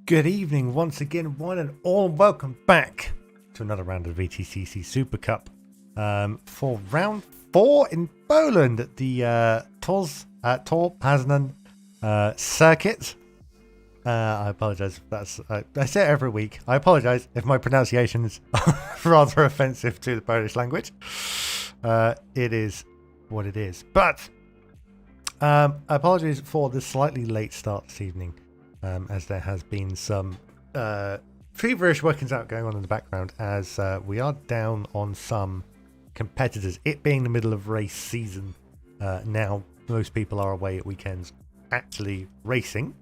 Good evening once again, one and all. Welcome back to another round of VTCC Supercup for round 4 in Poland at the Tor Poznan circuit. I apologize if that's I say it every week. I apologize if my pronunciation is rather offensive to the Polish language. It is what it is. But apologies for the slightly late start this evening. As there has been some feverish workings out going on in the background as we are down on some competitors. It being the middle of race season now, most people are away at weekends actually racing.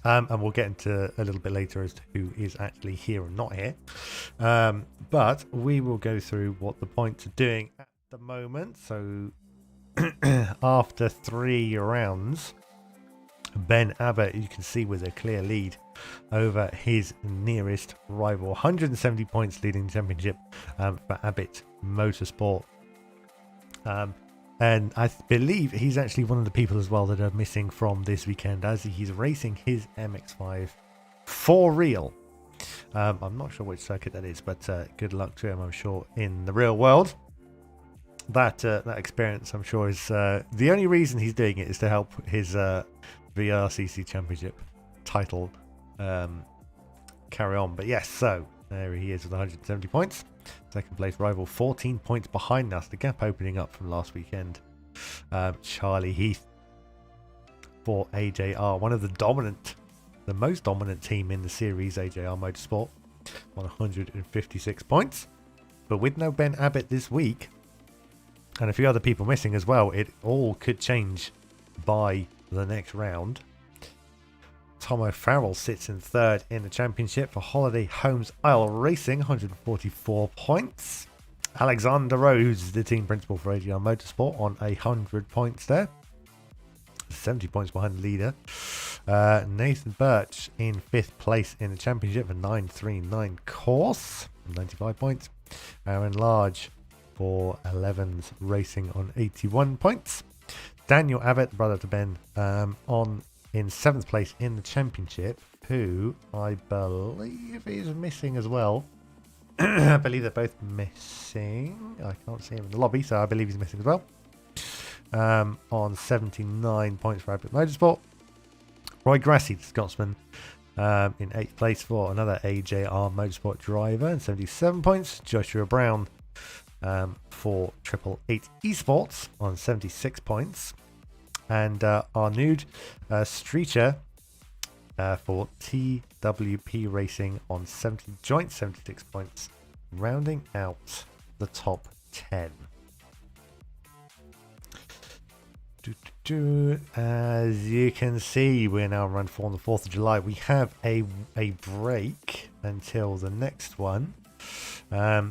And we'll get into a little bit later as to who is actually here and not here. But we will go through what the points are doing at the moment. So after 3 rounds, Ben Abbott, you can see, with a clear lead over his nearest rival. 170 points leading the championship for Abbott Motorsport. And I believe he's actually one of the people as well that are missing from this weekend, as he's racing his MX-5 for real. I'm not sure which circuit that is, but good luck to him, I'm sure, in the real world. That experience, I'm sure, is the only reason he's doing it is to help his VRCC Championship title carry on. But yes, so there he is with 170 points. Second place rival 14 points behind us. The gap opening up from last weekend. Charlie Heath for AJR, one of the most dominant team in the series, AJR Motorsport, on 156 points. But with no Ben Abbott this week, and a few other people missing as well, it all could change by the next round. Tom O'Farrell sits in third in the championship for Holiday Homes Isle Racing, 144 points. Alexander Rose, the team principal for AGR Motorsport, on 100 points there, 70 points behind the leader. Nathan Birch in 5th place in the championship for 939 course, 95 points. Aaron Large for 11's Racing on 81 points. Daniel Abbott, brother to Ben, in 7th place in the championship, who I believe is missing as well. I believe they're both missing. I can't see him in the lobby, so I believe he's missing as well. On 79 points for Abbott Motorsport. Roy Grassi, the Scotsman, in 8th place for another AJR Motorsport driver, and 77 points. Joshua Brown for 888 Esports on 76 points. And Arnoud Streeter for TWP Racing on 76 points, rounding out the top 10. As you can see, we're now run 4 on the 4th of July. We have a break until the next one.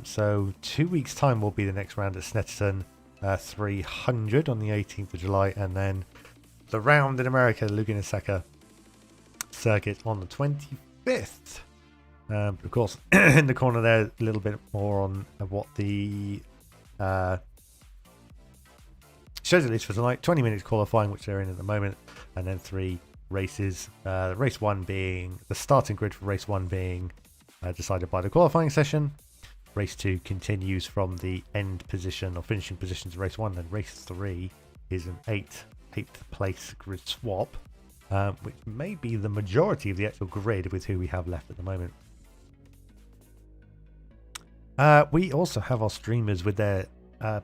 So 2 weeks' time will be the next round at Snetterton 300 on the 18th of July, and then the round in America, the Laguna circuit, on the 25th. Of course, in the corner there, a little bit more on what the schedule is for tonight. 20 minutes qualifying, which they're in at the moment, and then 3 races. Race 1 being the starting grid for race 1 being decided by the qualifying session. Race 2 continues from the end position or finishing positions of race 1. Then race 3 is an 8th place grid swap, which may be the majority of the actual grid with who we have left at the moment. We also have our streamers with their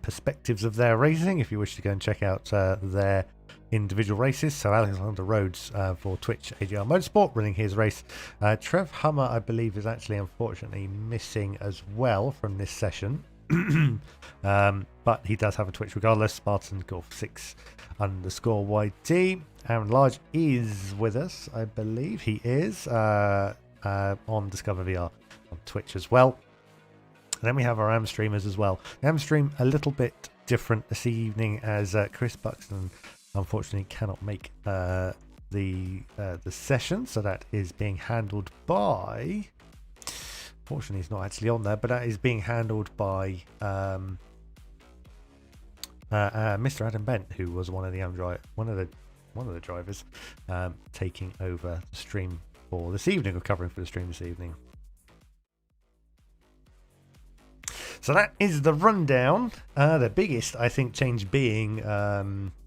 perspectives of their racing, if you wish to go and check out their individual races. So Alexander Rhodes for Twitch AGR Motorsport running his race. Trev Hummer, I believe, is actually unfortunately missing as well from this session. But he does have a Twitch regardless. Spartan Golf 6 _YT. Aaron Large is with us, I believe he is, on Discover VR on Twitch as well. And then we have our AM streamers as well. The AM stream a little bit different this evening, as Chris Buxton unfortunately cannot make the session, so that is being handled by, fortunately he's not actually on there, but that is being handled by Mr. Adam Bent, who was one of the drivers taking over the stream for this evening, or covering for the stream this evening. So that is the rundown. The biggest, I think, change being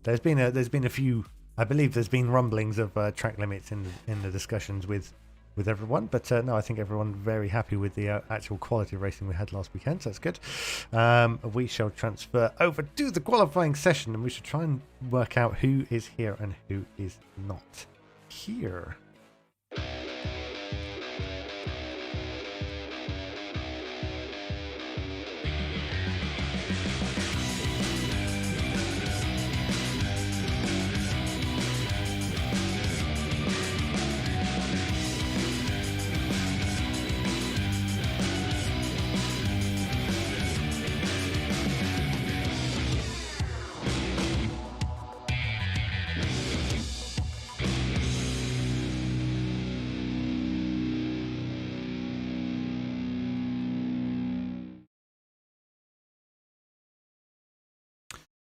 there's been a few. I believe there's been rumblings of track limits in the discussions with everyone, but no, I think everyone very happy with the actual quality of racing we had last weekend, so that's good. We shall transfer over to the qualifying session, and we should try and work out who is here and who is not here.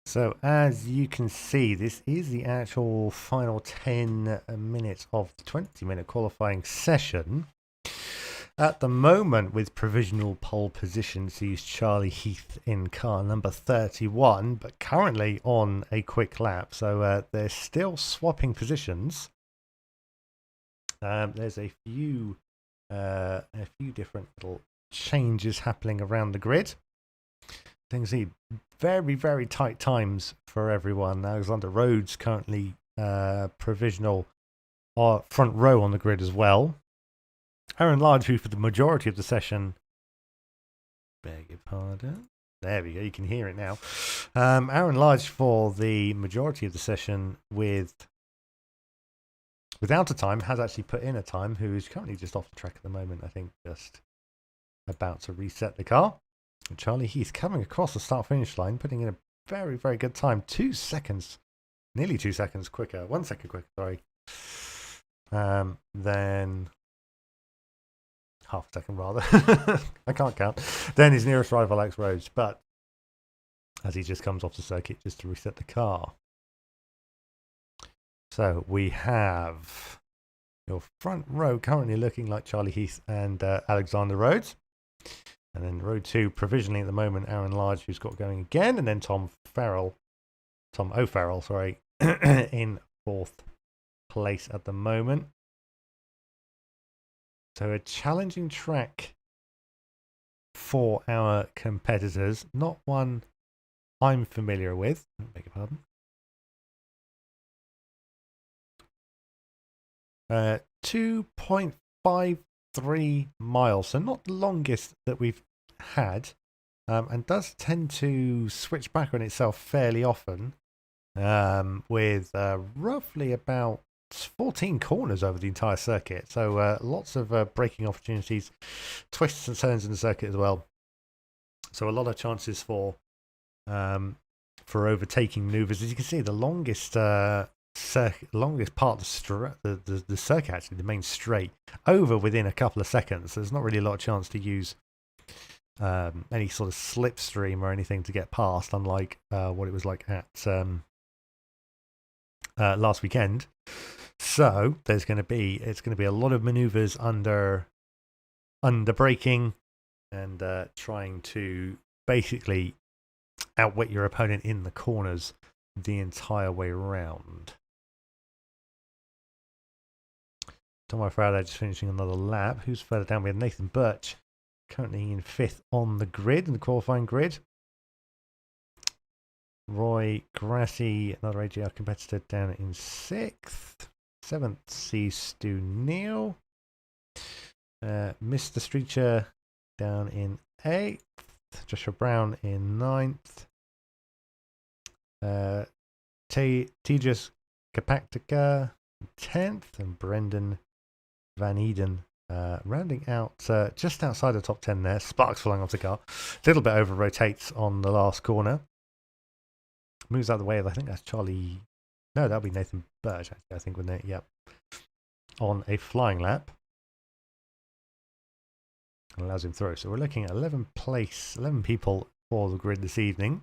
So as you can see, this is the actual final 10 minutes of the 20-minute qualifying session. At the moment, with provisional pole position, sees Charlie Heath in car number 31, but currently on a quick lap. So they're still swapping positions. There's a few different little changes happening around the grid. Things see very, very tight times for everyone. Alexander Rhodes currently provisional front row on the grid as well. Aaron Large, who for the majority of the session, beg your pardon. There we go, you can hear it now. Aaron Large for the majority of the session without a time, has actually put in a time, who is currently just off the track at the moment, I think just about to reset the car. Charlie Heath coming across the start-finish line, putting in a very, very good time. 2 seconds, nearly 2 seconds quicker. 1 second quicker, sorry. Then half a second rather. I can't count. Then his nearest rival, Alex Rhodes, but as he just comes off the circuit just to reset the car. So we have your front row currently looking like Charlie Heath and Alexander Rhodes. And then row 2, provisionally at the moment, Aaron Large, who's got going again. And then Tom O'Farrell, sorry, in 4th place at the moment. So a challenging track for our competitors. Not one I'm familiar with. I beg your pardon. 2.53 miles, so not the longest that we've had, and does tend to switch back on itself fairly often, with roughly about 14 corners over the entire circuit, so lots of braking opportunities, twists and turns in the circuit as well, so a lot of chances for overtaking maneuvers. As you can see, the longest part of the circuit, actually the main straight, over within a couple of seconds. So there's not really a lot of chance to use any sort of slipstream or anything to get past, unlike what it was like at last weekend. So it's going to be a lot of maneuvers under braking and trying to basically outwit your opponent in the corners the entire way around. Tom O'Farrell just finishing another lap. Who's further down? We have Nathan Birch currently in 5th on the grid, in the qualifying grid. Roy Grassi, another AGR competitor, down in 6th. 7th sees Stu Neal. Mr. Streecher down in 8th. Joshua Brown in 9th. Tejas Kapaktika 10th, and Brendan Van Eden rounding out just outside the top 10 there. Sparks flying off the car. A little bit over rotates on the last corner. Moves out of the way of, I think that's Charlie. No, that'll be Nathan Birch, actually, I think, wouldn't it? Yep. On a flying lap. Allows him through. So we're looking at 11 people for the grid this evening.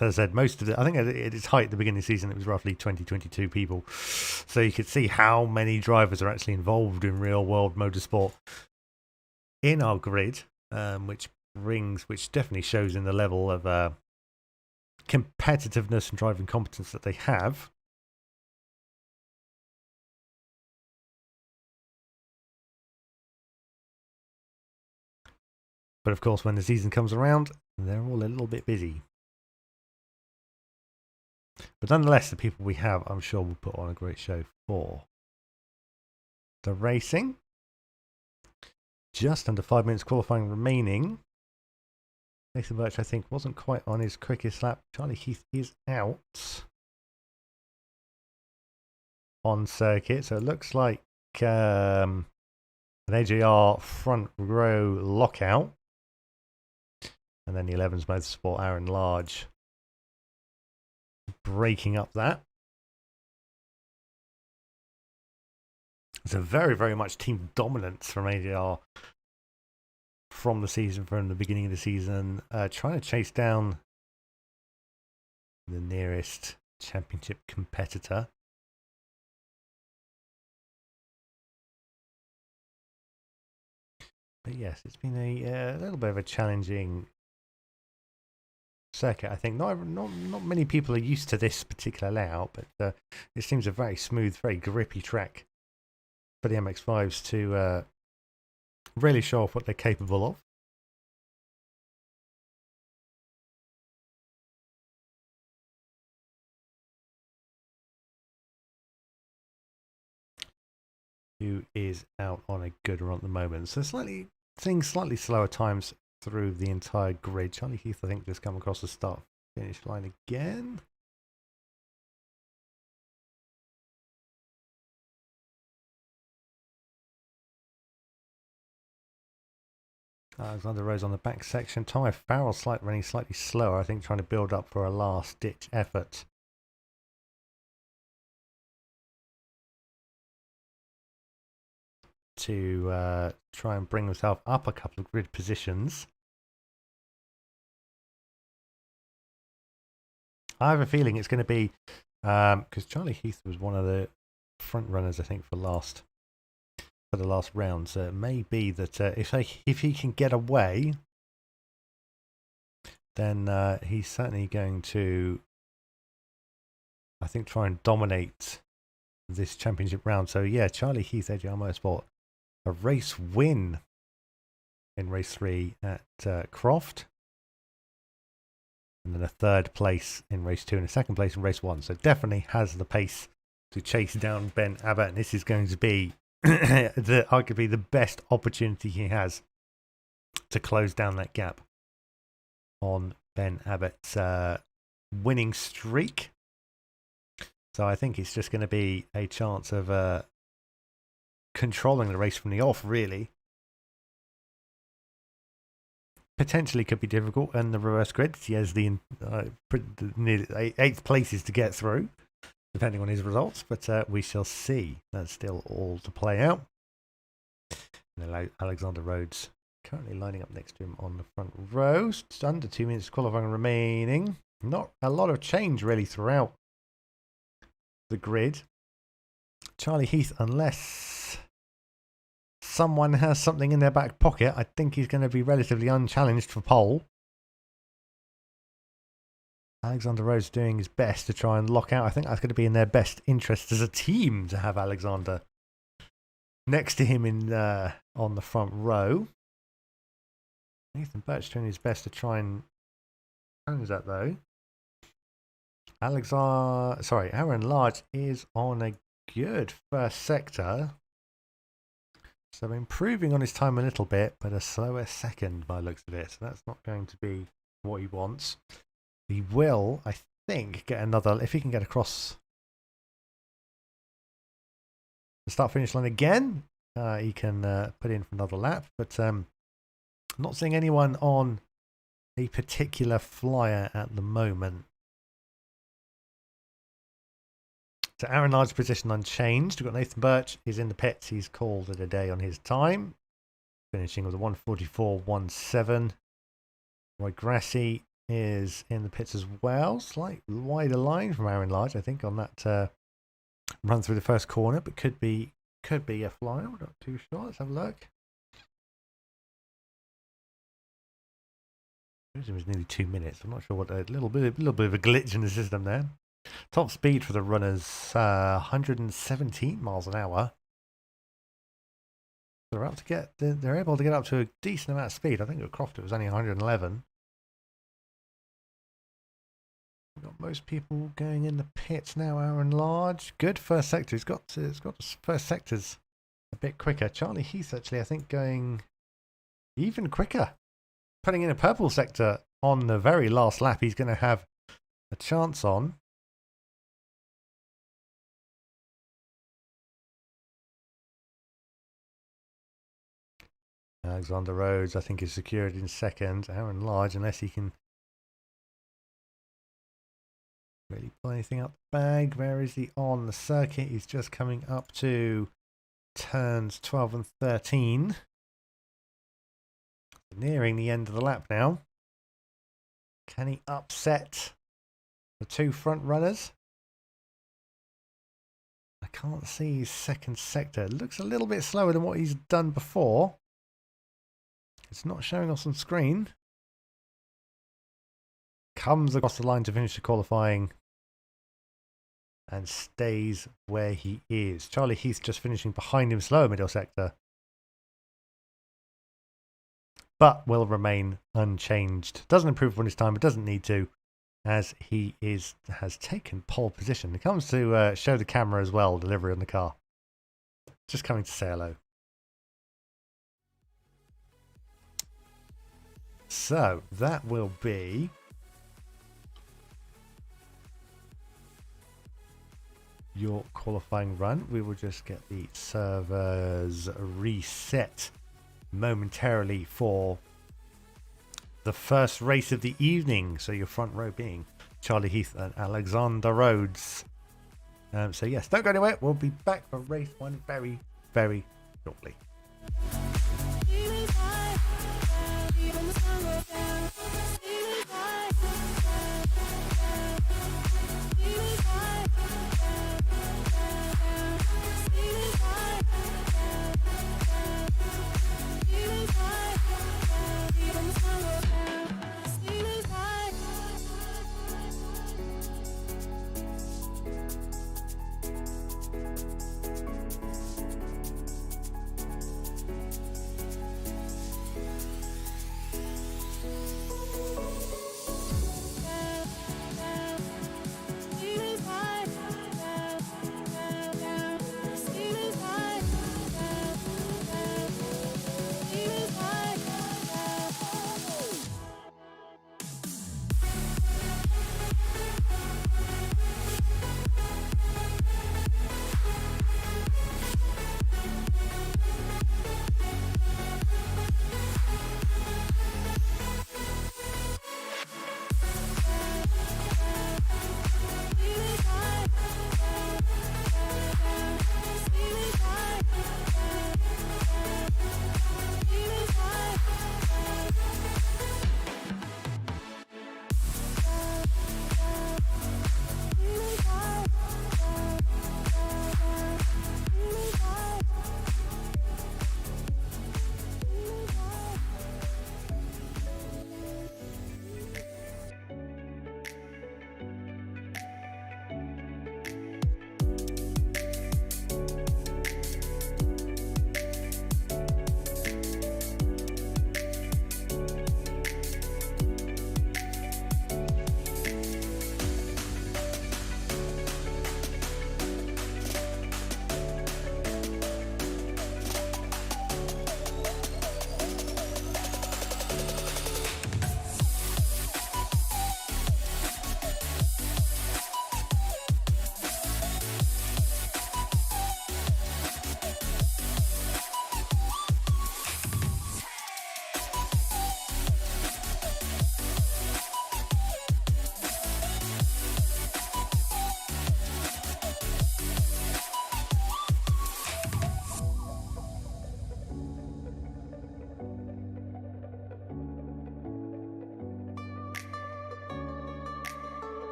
So as I said, most of it, I think at its height at the beginning of the season, it was roughly 22 people. So you could see how many drivers are actually involved in real world motorsport in our grid, which definitely shows in the level of competitiveness and driving competence that they have. But of course, when the season comes around, they're all a little bit busy. But nonetheless, the people we have, I'm sure, will put on a great show for the racing. Just under 5 minutes qualifying remaining. Nathan Birch, I think, wasn't quite on his quickest lap. Charlie Heath is out on circuit, so it looks like an AJR front row lockout. And then the 11s Motorsport, Aaron Large, breaking up that. It's a very, very much team dominance from AJR from the beginning of the season, trying to chase down the nearest championship competitor. But yes, it's been a little bit of a challenging circuit. I think not many people are used to this particular layout, but it seems a very smooth, very grippy track for the MX-5s to really show off what they're capable of. Who is out on a good run at the moment. So seeing slightly slower times through the entire grid. Charlie Heath, I think, just come across the start finish line again. Alexander Rose on the back section. Tommy Farrell running slightly slower, I think, trying to build up for a last-ditch effort. To try and bring himself up a couple of grid positions. I have a feeling it's going to be because Charlie Heath was one of the front runners, I think, for the last round. So it may be that if he can get away, then he's certainly going to, I think, try and dominate this championship round. So yeah, Charlie Heath, AJR Motorsport, a race win in race 3 at Croft. And then a third place in race 2 and a second place in race 1. So definitely has the pace to chase down Ben Abbott. And this is going to be arguably the best opportunity he has to close down that gap on Ben Abbott's winning streak. So I think it's just going to be a chance of controlling the race from the off, really. Potentially could be difficult in the reverse grid. He has the nearly 8th places to get through, depending on his results, but we shall see. That's still all to play out. And Alexander Rhodes currently lining up next to him on the front row. It's under 2 minutes qualifying remaining. Not a lot of change really throughout the grid. Charlie Heath, unless someone has something in their back pocket, I think he's going to be relatively unchallenged for pole. Alexander Rhodes doing his best to try and lock out. I think that's going to be in their best interest as a team to have Alexander next to him on the front row. Nathan Birch doing his best to try and challenge that though. Aaron Large is on a good first sector. So improving on his time a little bit, but a slower second by the looks of it. So that's not going to be what he wants. He will, I think, get another, if he can get across the start-finish line again, he can put in for another lap. But not seeing anyone on a particular flyer at the moment. So Aaron Large's position unchanged. We've got Nathan Birch. He's in the pits. He's called it a day on his time. Finishing with a 1:44.17. Roy Grassi is in the pits as well. Slight wider line from Aaron Large, I think, on that run through the first corner, but could be a flyer. We're not too sure. Let's have a look. It was nearly 2 minutes. I'm not sure what, a little bit of a glitch in the system there. Top speed for the runners, 117 miles an hour. They're able to get up to a decent amount of speed. I think at Croft it was only 111. We've got most people going in the pits now. Aaron Large, good first sector. It's got the first sectors a bit quicker. Charlie Heath actually, I think, going even quicker, putting in a purple sector on the very last lap. He's going to have a chance on. Alexander Rhodes, I think, is secured in second. Aaron Large, unless he can really pull anything up the bag. Where is he on the circuit? He's just coming up to turns 12 and 13. Nearing the end of the lap now. Can he upset the two front runners? I can't see his second sector. It looks a little bit slower than what he's done before. It's not showing us on screen. Comes across the line to finish the qualifying and stays where he is. Charlie Heath just finishing behind him, slower middle sector, but will remain unchanged. Doesn't improve on his time, but doesn't need to, as he has taken pole position. It comes to show the camera as well, delivery on the car. Just coming to say hello. So that will be your qualifying run. We will just get the servers reset momentarily for the first race of the evening. So your front row being Charlie Heath and Alexander Rhodes. So yes, don't go anywhere. We'll be back for race one very, very shortly.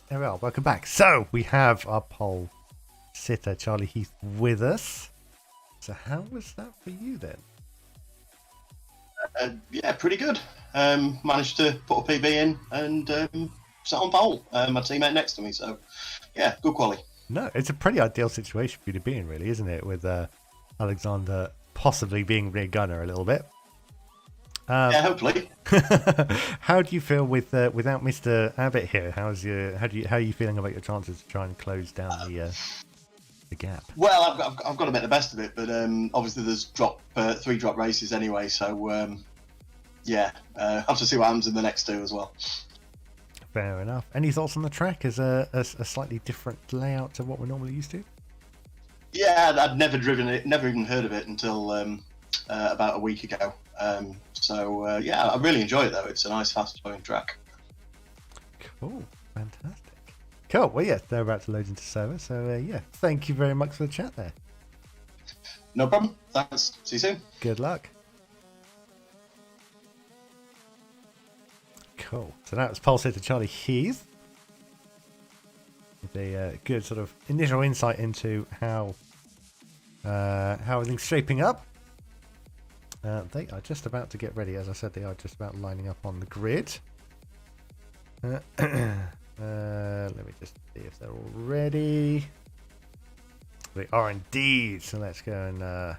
There we are. Welcome back. So we have our pole sitter, Charlie Heath, with us. So how was that for you then? Yeah, pretty good. Managed to put a PB in and sat on pole. My teammate next to me, so yeah, good quality. No, it's a pretty ideal situation for you to be in, really, isn't it? With Alexander possibly being rear gunner a little bit. Yeah, hopefully. How do you feel with without Mr. Abbott here? How are you feeling about your chances to try and close down the gap? Well, I've got to make the best of it, but obviously there's 3 drop races anyway, so yeah, have to see what happens in the next 2 as well. Fair enough. Any thoughts on the track as a slightly different layout to what we're normally used to? Yeah, I'd never driven it, never even heard of it until about a week ago. So yeah, I really enjoy it though. It's a nice, fast-flowing track. Cool, fantastic. Cool. Well, yeah, they're about to load into server, so yeah, thank you very much for the chat there. No problem. Thanks. See you soon. Good luck. Cool. So that was pole sitter Charlie Heath with a good sort of initial insight into how everything's shaping up. They are just about to get ready. As I said, they are just about lining up on the grid. Let me just see if they're all ready. They are indeed. So let's go and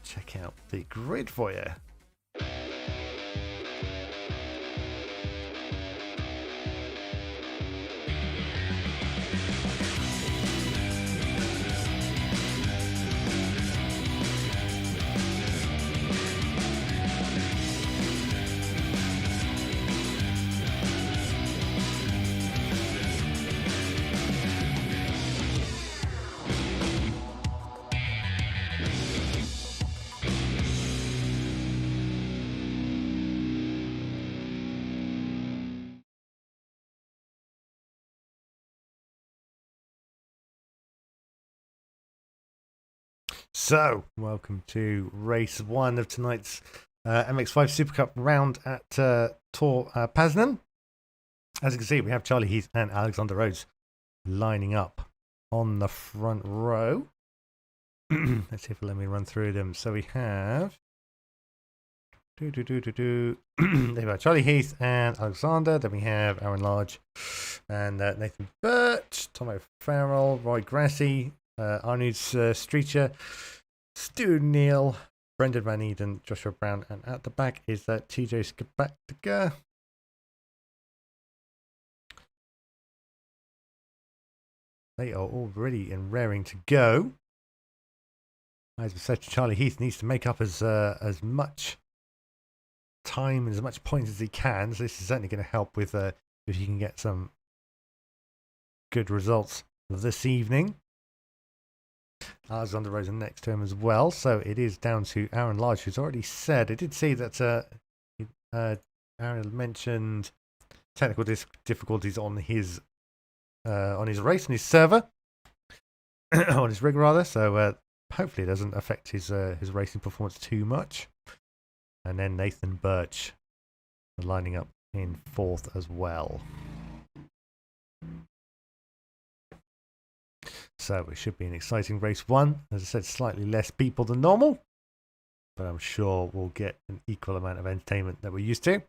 check out the grid for you. So, welcome to race 1 of tonight's MX-5 Supercup round at Poznan. As you can see, we have Charlie Heath and Alexander Rhodes lining up on the front row. Let's see if it'll let me run through them. So we have there we are, Charlie Heath and Alexander. Then we have Aaron Large and Nathan Birch, Tom O'Farrell, Roy Grassi, Arnoud Streecher, Stu Neal, Brendan Van Eden, Joshua Brown, and at the back is TJ Skabactica. They are all ready and raring to go. As we said, Charlie Heath needs to make up as much time and as much points as he can. So this is certainly going to help with if he can get some good results this evening. Alexander Rhodes next to him as well. So it is down to Aaron Large, who's already said. I did see that Aaron mentioned technical difficulties on his race, on his server, on his rig rather. So hopefully it doesn't affect his racing performance too much. And then Nathan Birch lining up in 4th as well. So it should be an exciting race 1. As I said, slightly less people than normal, but I'm sure we'll get an equal amount of entertainment that we're used to.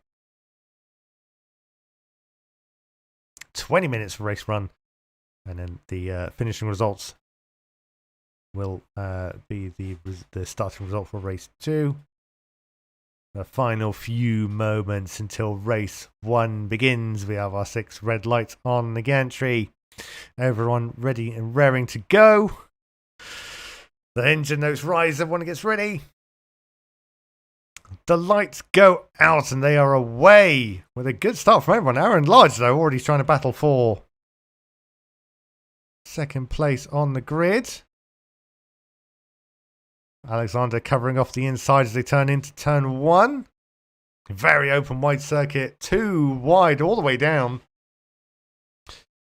20 minutes for race run, and then the finishing results will be the starting result for race 2. The final few moments until race 1 begins. We have our 6 red lights on the gantry. Everyone ready and raring to go. The engine notes rise. Everyone gets ready. The lights go out and they are away with a good start from everyone. Aaron Large, though, already trying to battle for 2nd place on the grid. Alexander covering off the inside as they turn into turn 1. Very open wide circuit. 2 wide all the way down.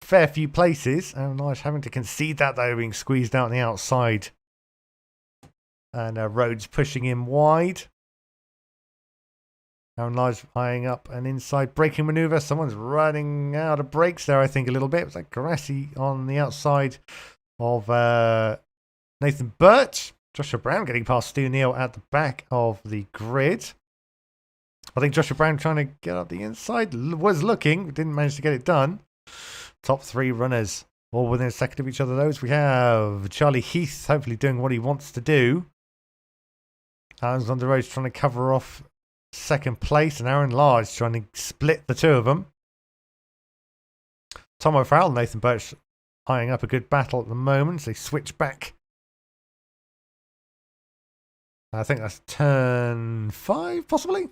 Fair few places. Aaron Large having to concede that, though, being squeezed out on the outside. And Rhodes pushing him wide. Aaron Large eyeing up an inside braking maneuver. Someone's running out of brakes there, I think, a little bit. It was like Grassi on the outside of Nathan Birch. Joshua Brown getting past Stu Neal at the back of the grid. I think Joshua Brown trying to get up the inside. Was looking, didn't manage to get it done. Top 3 runners all within a second of each other. Those we have Charlie Heath hopefully doing what he wants to do. Alexander Rhodes trying to cover off second place, and Aaron Large trying to split the two of them. Tom O'Farrell and Nathan Birch eyeing up a good battle at the moment. They switch back. I think that's turn 5, possibly.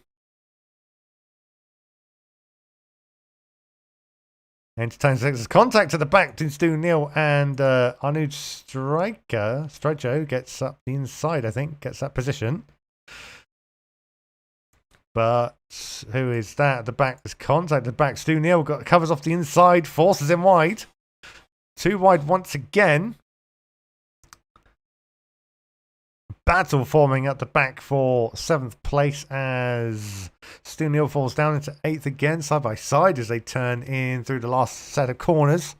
Entertain Sixers. Contact at the back between Stu Neal and Arnoud Striker gets up the inside, I think. Gets that position. But who is that at the back? There's contact at the back. Stu Neal covers off the inside. Forces him wide. 2 wide once again. Battle forming at the back for 7th place as Stu Neal falls down into 8th again, side by side as they turn in through the last set of corners.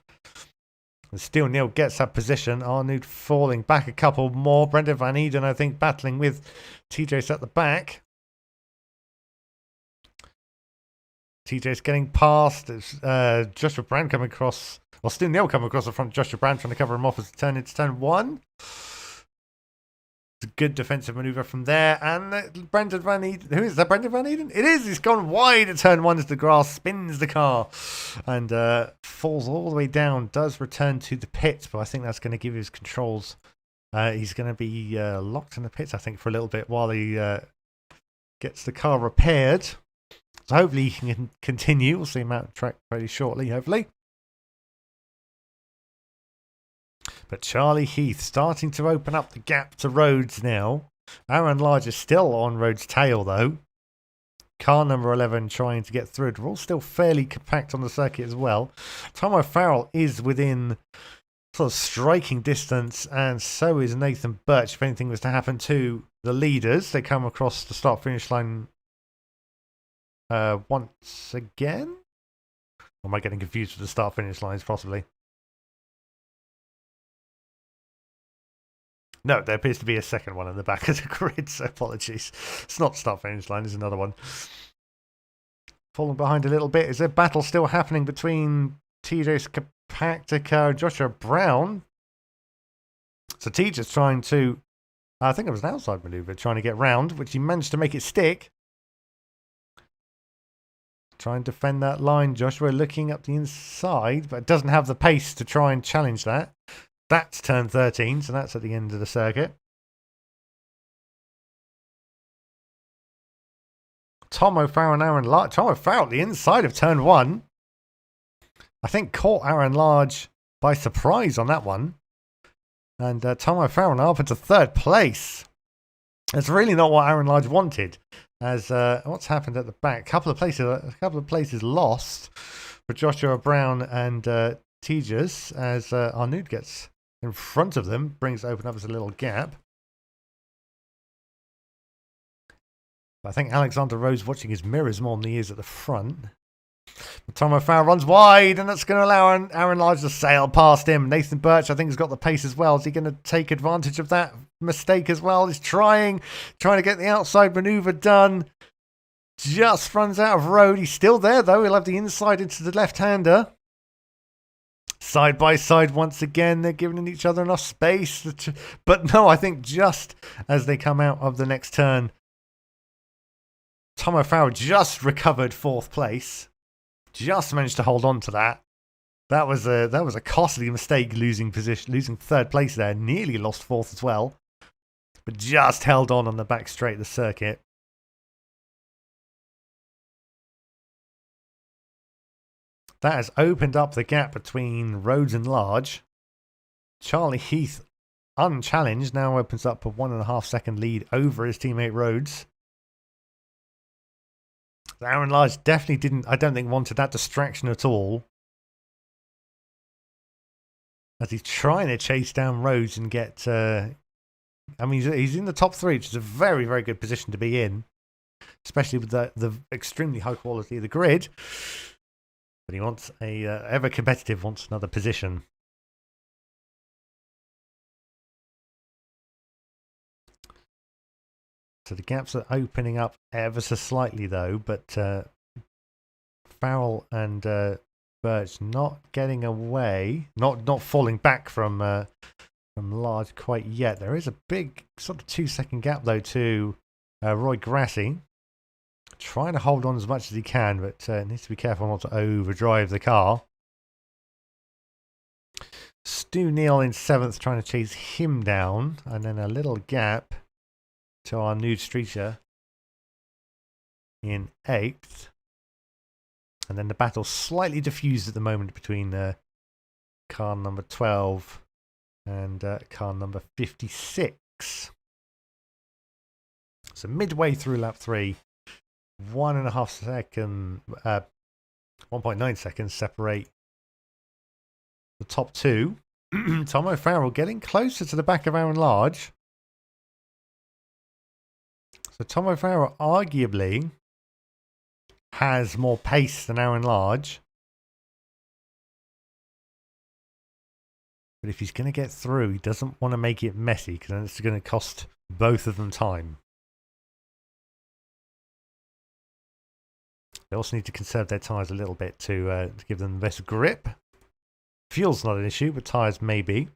And Stu Neal gets that position. Arnoud falling back a couple more. Brendan Van Eden, I think, battling with TJ's at the back. TJ's getting past. Joshua Brown coming across. Well, Stu Neal coming across the front. Joshua Brown trying to cover him off as turn into turn 1. It's a good defensive maneuver from there. And Brendan Van Eden. Who is that? Brendan Van Eden? It is. He's gone wide at turn 1 as the grass spins the car and falls all the way down. Does return to the pit, but I think that's going to give his controls. He's going to be locked in the pits, I think, for a little bit while he gets the car repaired. So hopefully he can continue. We'll see him out of track very shortly, hopefully. But Charlie Heath starting to open up the gap to Rhodes now. Aaron Large is still on Rhodes' tail, though. Car number 11 trying to get through. They're all still fairly compact on the circuit as well. Tom O'Farrell is within sort of striking distance, and so is Nathan Birch. If anything was to happen to the leaders, they come across the start-finish line once again. Or am I getting confused with the start-finish lines, possibly? No, there appears to be a second one in the back of the grid, so apologies. It's not start-finish line, there's another one. Falling behind a little bit. Is there battle still happening between TJ Skapactica and Joshua Brown? So TJ's trying to, I think it was an outside maneuver, trying to get round, which he managed to make it stick. Try and defend that line. Joshua looking up the inside, but doesn't have the pace to try and challenge that. That's turn 13, so that's at the end of the circuit. Tom O'Farrell and Aaron Large. Tom O'Farrell at the inside of turn 1. I think caught Aaron Large by surprise on that one. And Tom O'Farrell now up into 3rd place. It's really not what Aaron Large wanted. As what's happened at the back? A couple of places lost for Joshua Brown and Tejas as Arnoud gets in front of them, brings it open up as a little gap. I think Alexander Rose watching his mirrors more than he is at the front. But Tom O'Farrell runs wide, and that's going to allow Aaron Large to sail past him. Nathan Birch, I think, has got the pace as well. Is he going to take advantage of that mistake as well? He's trying to get the outside maneuver done. Just runs out of road. He's still there, though. He'll have the inside into the left-hander. Side by side once again. They're giving each other enough space. But no, I think just as they come out of the next turn, Tom O'Farrell just recovered 4th place. Just managed to hold on to that. That was a costly mistake, losing 3rd place there. Nearly lost 4th as well. But just held on the back straight of the circuit. That has opened up the gap between Rhodes and Large. Charlie Heath, unchallenged, now opens up a 1.5 second lead over his teammate Rhodes. Aaron Large definitely didn't, I don't think, wanted that distraction at all. As he's trying to chase down Rhodes and get, I mean, he's in the top 3, which is a very, very good position to be in. especially with the extremely high quality of the grid. But he wants a ever competitive, wants another position. So the gaps are opening up ever so slightly though, but Farrell and Birch not getting away, not falling back from Large quite yet. There is a big sort of 2-second gap though to Roy Grassi, trying to hold on as much as he can, but needs to be careful not to overdrive the car. Stu Neal in 7th, trying to chase him down, and then a little gap to our nude streeter in 8th. And then the battle slightly diffused at the moment between car number 12 and car number 56. So midway through lap 3, 1.9 seconds separate the top two. Tom O'Farrell getting closer to the back of Aaron Large. So Tom O'Farrell arguably has more pace than Aaron Large. But if he's going to get through, he doesn't want to make it messy, because then it's going to cost both of them time. They also need to conserve their tyres a little bit to give them the best grip. Fuel's not an issue, but tyres may be.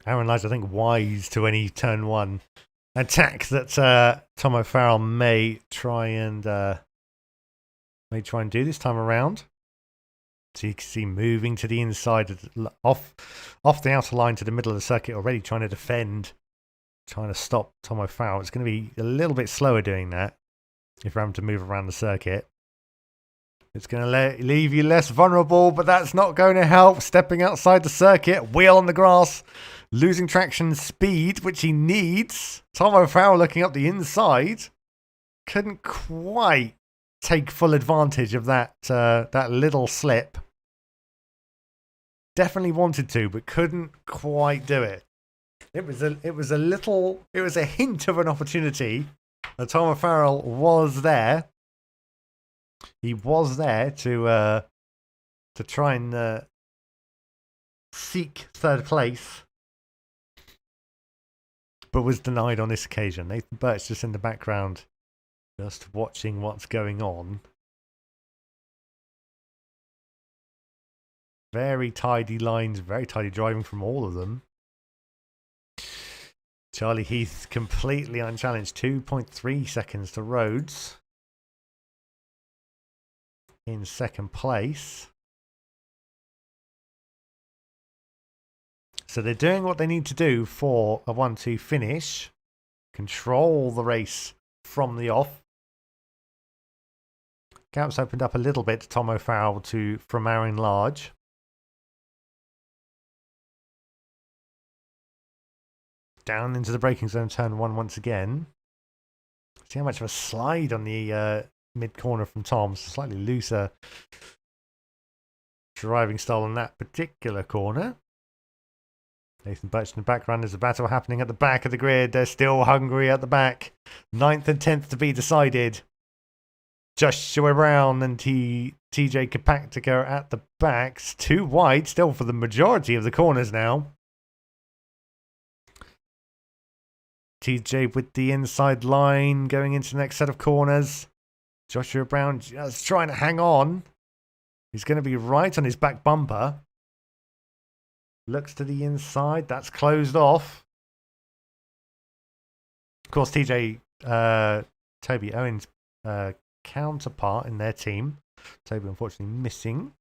Aaron Large, I think, wise to any turn 1 attack that Tom O'Farrell may try and do this time around. So you can see moving to the inside, off the outer line to the middle of the circuit already, trying to defend, trying to stop Tom O'Farrell. It's going to be a little bit slower doing that if we're having to move around the circuit. It's going to leave you less vulnerable, but that's not going to help. Stepping outside the circuit, wheel on the grass, losing traction speed, which he needs. Tom O'Farrell looking up the inside. Couldn't quite take full advantage of that little slip. Definitely wanted to, but couldn't quite do it. It was a hint of an opportunity. Tom O'Farrell was there. He was there to try and seek 3rd place, but was denied on this occasion. Nathan Birch just in the background, just watching what's going on. Very tidy lines, very tidy driving from all of them. Charlie Heath completely unchallenged, 2.3 seconds to Rhodes in 2nd place. So they're doing what they need to do for a 1-2 finish. Control the race from the off. Gaps opened up a little bit to Tom O'Farrell from Aaron Large. Down into the braking zone, turn 1 once again. See how much of a slide on the mid-corner from Tom. Slightly looser driving style on that particular corner. Nathan Birch in the background. There's a battle happening at the back of the grid. They're still hungry at the back. 9th and 10th to be decided. Joshua Brown and TJ Kapaktika at the backs. Too wide still for the majority of the corners now. TJ with the inside line going into the next set of corners. Joshua Brown just trying to hang on. He's going to be right on his back bumper. Looks to the inside. That's closed off. Of course, TJ, Toby Owens' counterpart in their team. Toby unfortunately missing.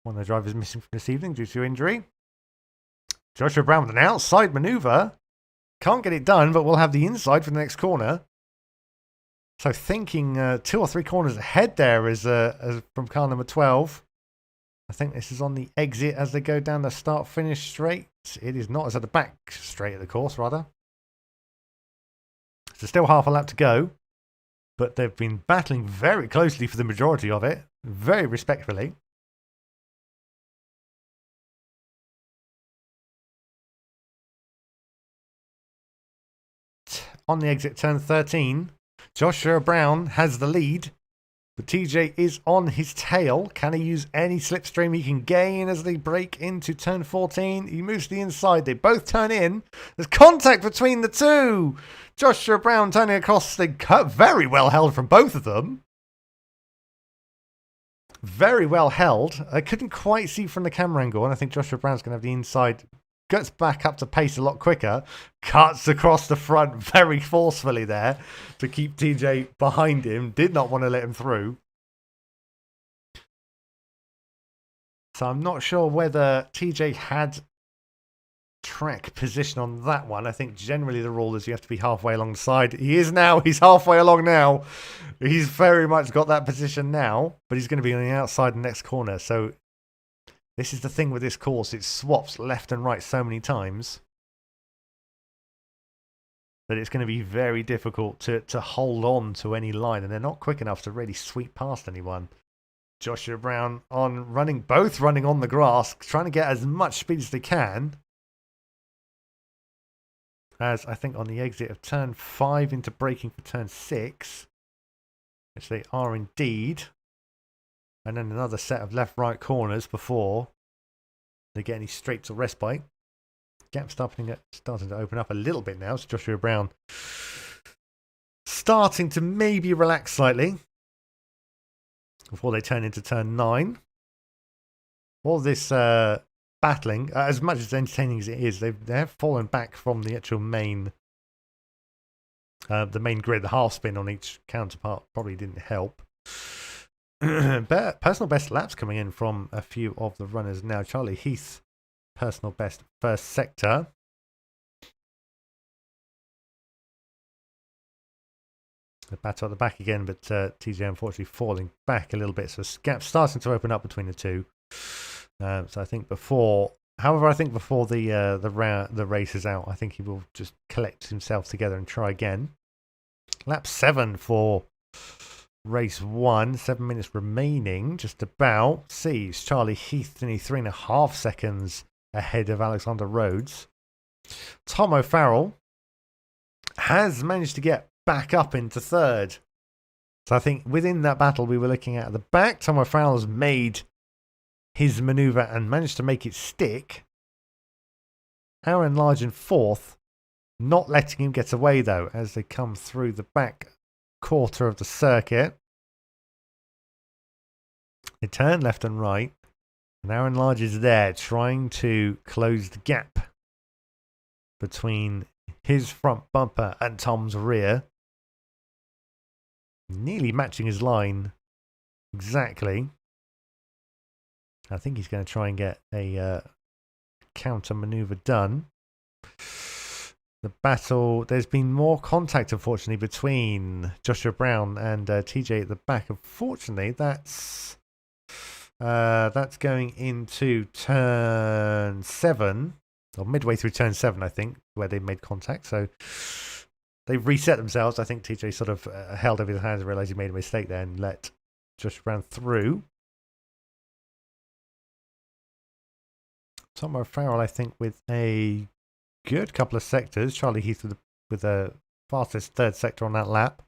One of the drivers missing from this evening due to injury. Joshua Brown with an outside manoeuvre. Can't get it done, but we'll have the inside for the next corner. So thinking 2 or 3 corners ahead there is from car number 12. I think this is on the exit as they go down the start-finish straight. It is not. It's at the back straight of the course, rather. So still half a lap to go. But they've been battling very closely for the majority of it. Very respectfully. on the exit turn 13. Joshua Brown has the lead, but TJ is on his tail. Can he use any slipstream he can gain as they break into turn 14? He moves to the inside. They both turn in. There's contact between the two. Joshua Brown turning across the cut. Very well held from both of them. Very well held. I couldn't quite see from the camera angle, and I think Joshua Brown's going to have the inside. Gets back up to pace a lot quicker. Cuts across the front very forcefully there to keep TJ behind him. Did not want to let him through. So I'm not sure whether TJ had track position on that one. I think generally the rule is you have to be halfway along the side. He is now. He's halfway along now. He's very much got that position now, but he's going to be on the outside the next corner. So this is the thing with this course. It swaps left and right so many times that it's going to be very difficult to hold on to any line. And they're not quick enough to really sweep past anyone. Joshua Brown both running on the grass, trying to get as much speed as they can. As I think on the exit of turn 5 into braking for turn 6, which they are indeed. And then another set of left-right corners before they get any straight to respite. Gap starting to open up a little bit now. So Joshua Brown starting to maybe relax slightly before they turn into turn 9. All this battling, as much as entertaining as it is, they have fallen back from the actual main the main grid. The half spin on each counterpart probably didn't help. Personal best laps coming in from a few of the runners now. Charlie Heath, personal best first sector. The battle at the back again, but TJ unfortunately falling back a little bit. So gap starting to open up between the two. So I think before the race is out, I think he will just collect himself together and try again. Lap 7 for race 1, 7 minutes remaining, just about. Sees Charlie Heath only 3.5 seconds ahead of Alexander Rhodes. Tom O'Farrell has managed to get back up into third. So I think within that battle we were looking at the back, Tom O'Farrell has made his manoeuvre and managed to make it stick. Aaron Large in fourth, not letting him get away though as they come through the back quarter of the circuit. They turn left and right, and Aaron Large is there trying to close the gap between his front bumper and Tom's rear, nearly matching his line exactly. I think he's going to try and get a counter maneuver done. The battle, there's been more contact, unfortunately, between Joshua Brown and TJ at the back. Unfortunately, that's going into turn 7, or midway through turn 7, I think, where they made contact. So they've reset themselves. I think TJ sort of held over his hands and realised he made a mistake there and let Joshua Brown through. Tom O'Farrell, I think, with a good couple of sectors. Charlie Heath with the fastest third sector on that lap.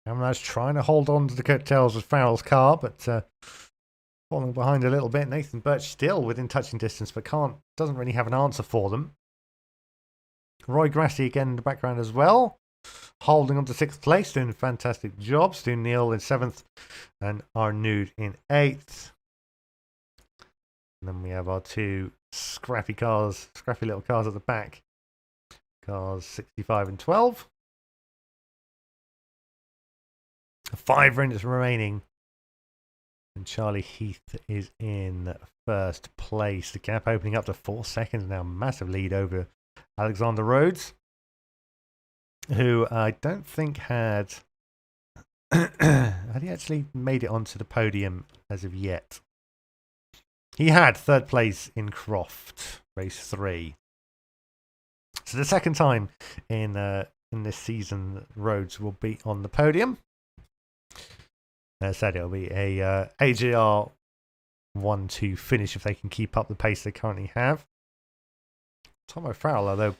Amrad's trying to hold on to the coattails of Farrell's car, but falling behind a little bit. Nathan Birch still within touching distance, but doesn't really have an answer for them. Roy Grassi again in the background as well, holding on to 6th place, doing a fantastic job. Stu Neal in 7th and Arnoud in 8th. And then we have our two scrappy little cars at the back. Cars 65 and 12. 5 minutes remaining. And Charlie Heath is in first place. The gap opening up to 4 seconds now. Massive lead over Alexander Rhodes, who I don't think had he actually made it onto the podium as of yet. He had 3rd place in Croft, race 3. So the second time in this season, Rhodes will be on the podium. As I said, it'll be a AJR 1-2 finish if they can keep up the pace they currently have. Tom O'Farrell, although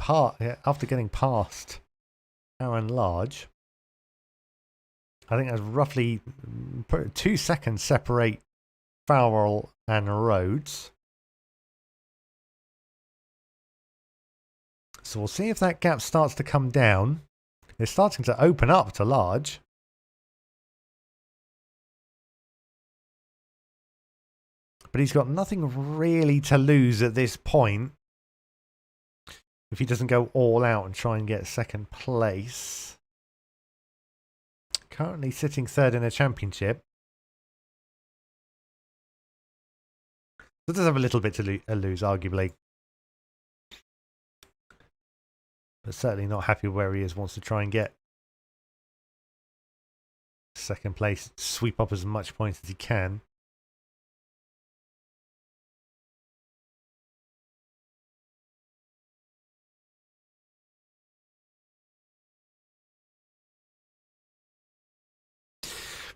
after getting past Aaron Large, I think that's roughly 2 seconds separate Farrell and Rhodes. So we'll see if that gap starts to come down. It's starting to open up to Large. But he's got nothing really to lose at this point if he doesn't go all out and try and get second place. Currently sitting third in a championship. So does have a little bit to lose, arguably. But certainly not happy where he is. Wants to try and get second place, sweep up as much points as he can.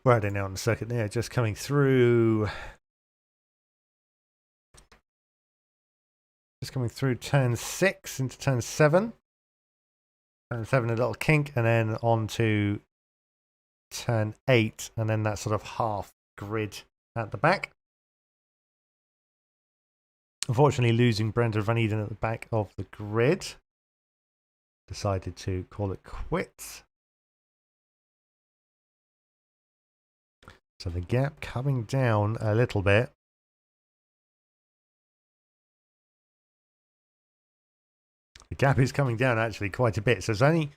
Where are they now on the circuit? There, just coming through. Just coming through turn 6 into turn 7. Turn 7, a little kink, and then on to turn 8, and then that sort of half grid at the back. Unfortunately, losing Brenda Van Eden at the back of the grid. Decided to call it quits. So the gap coming down a little bit. The gap is coming down actually quite a bit. So it's only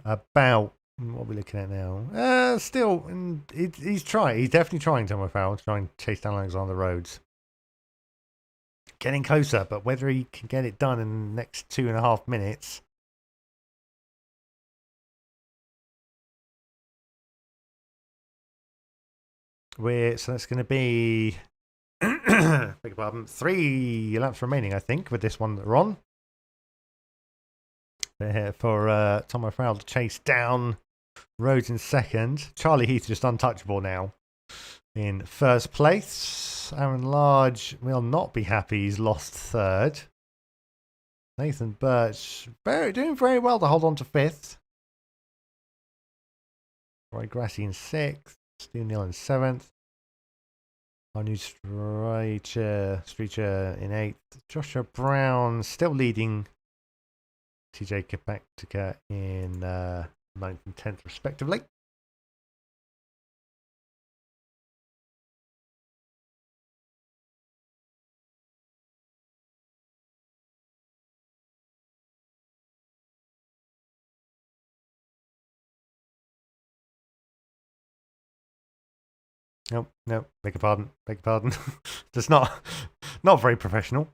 about, what are we looking at now? Still, he's trying. He's definitely trying, Tom O'Farrell, to try and chase down Alexander Rhodes. Getting closer, but whether he can get it done in the next 2.5 minutes. So that's going to be, beg your pardon, 3 laps remaining, I think, with this one that we're on. They're here for Tom O'Farrell to chase down Rhodes in second. Charlie Heath just untouchable now in first place. Aaron Large will not be happy. He's lost third. Nathan Birch doing very well to hold on to fifth. Roy Grassi in sixth. Steve Neal in seventh. Our new Streecher in eighth. Joshua Brown still leading. TJ Kapaktika in 9th and 10th respectively. Nope, beg your pardon. That's not very professional.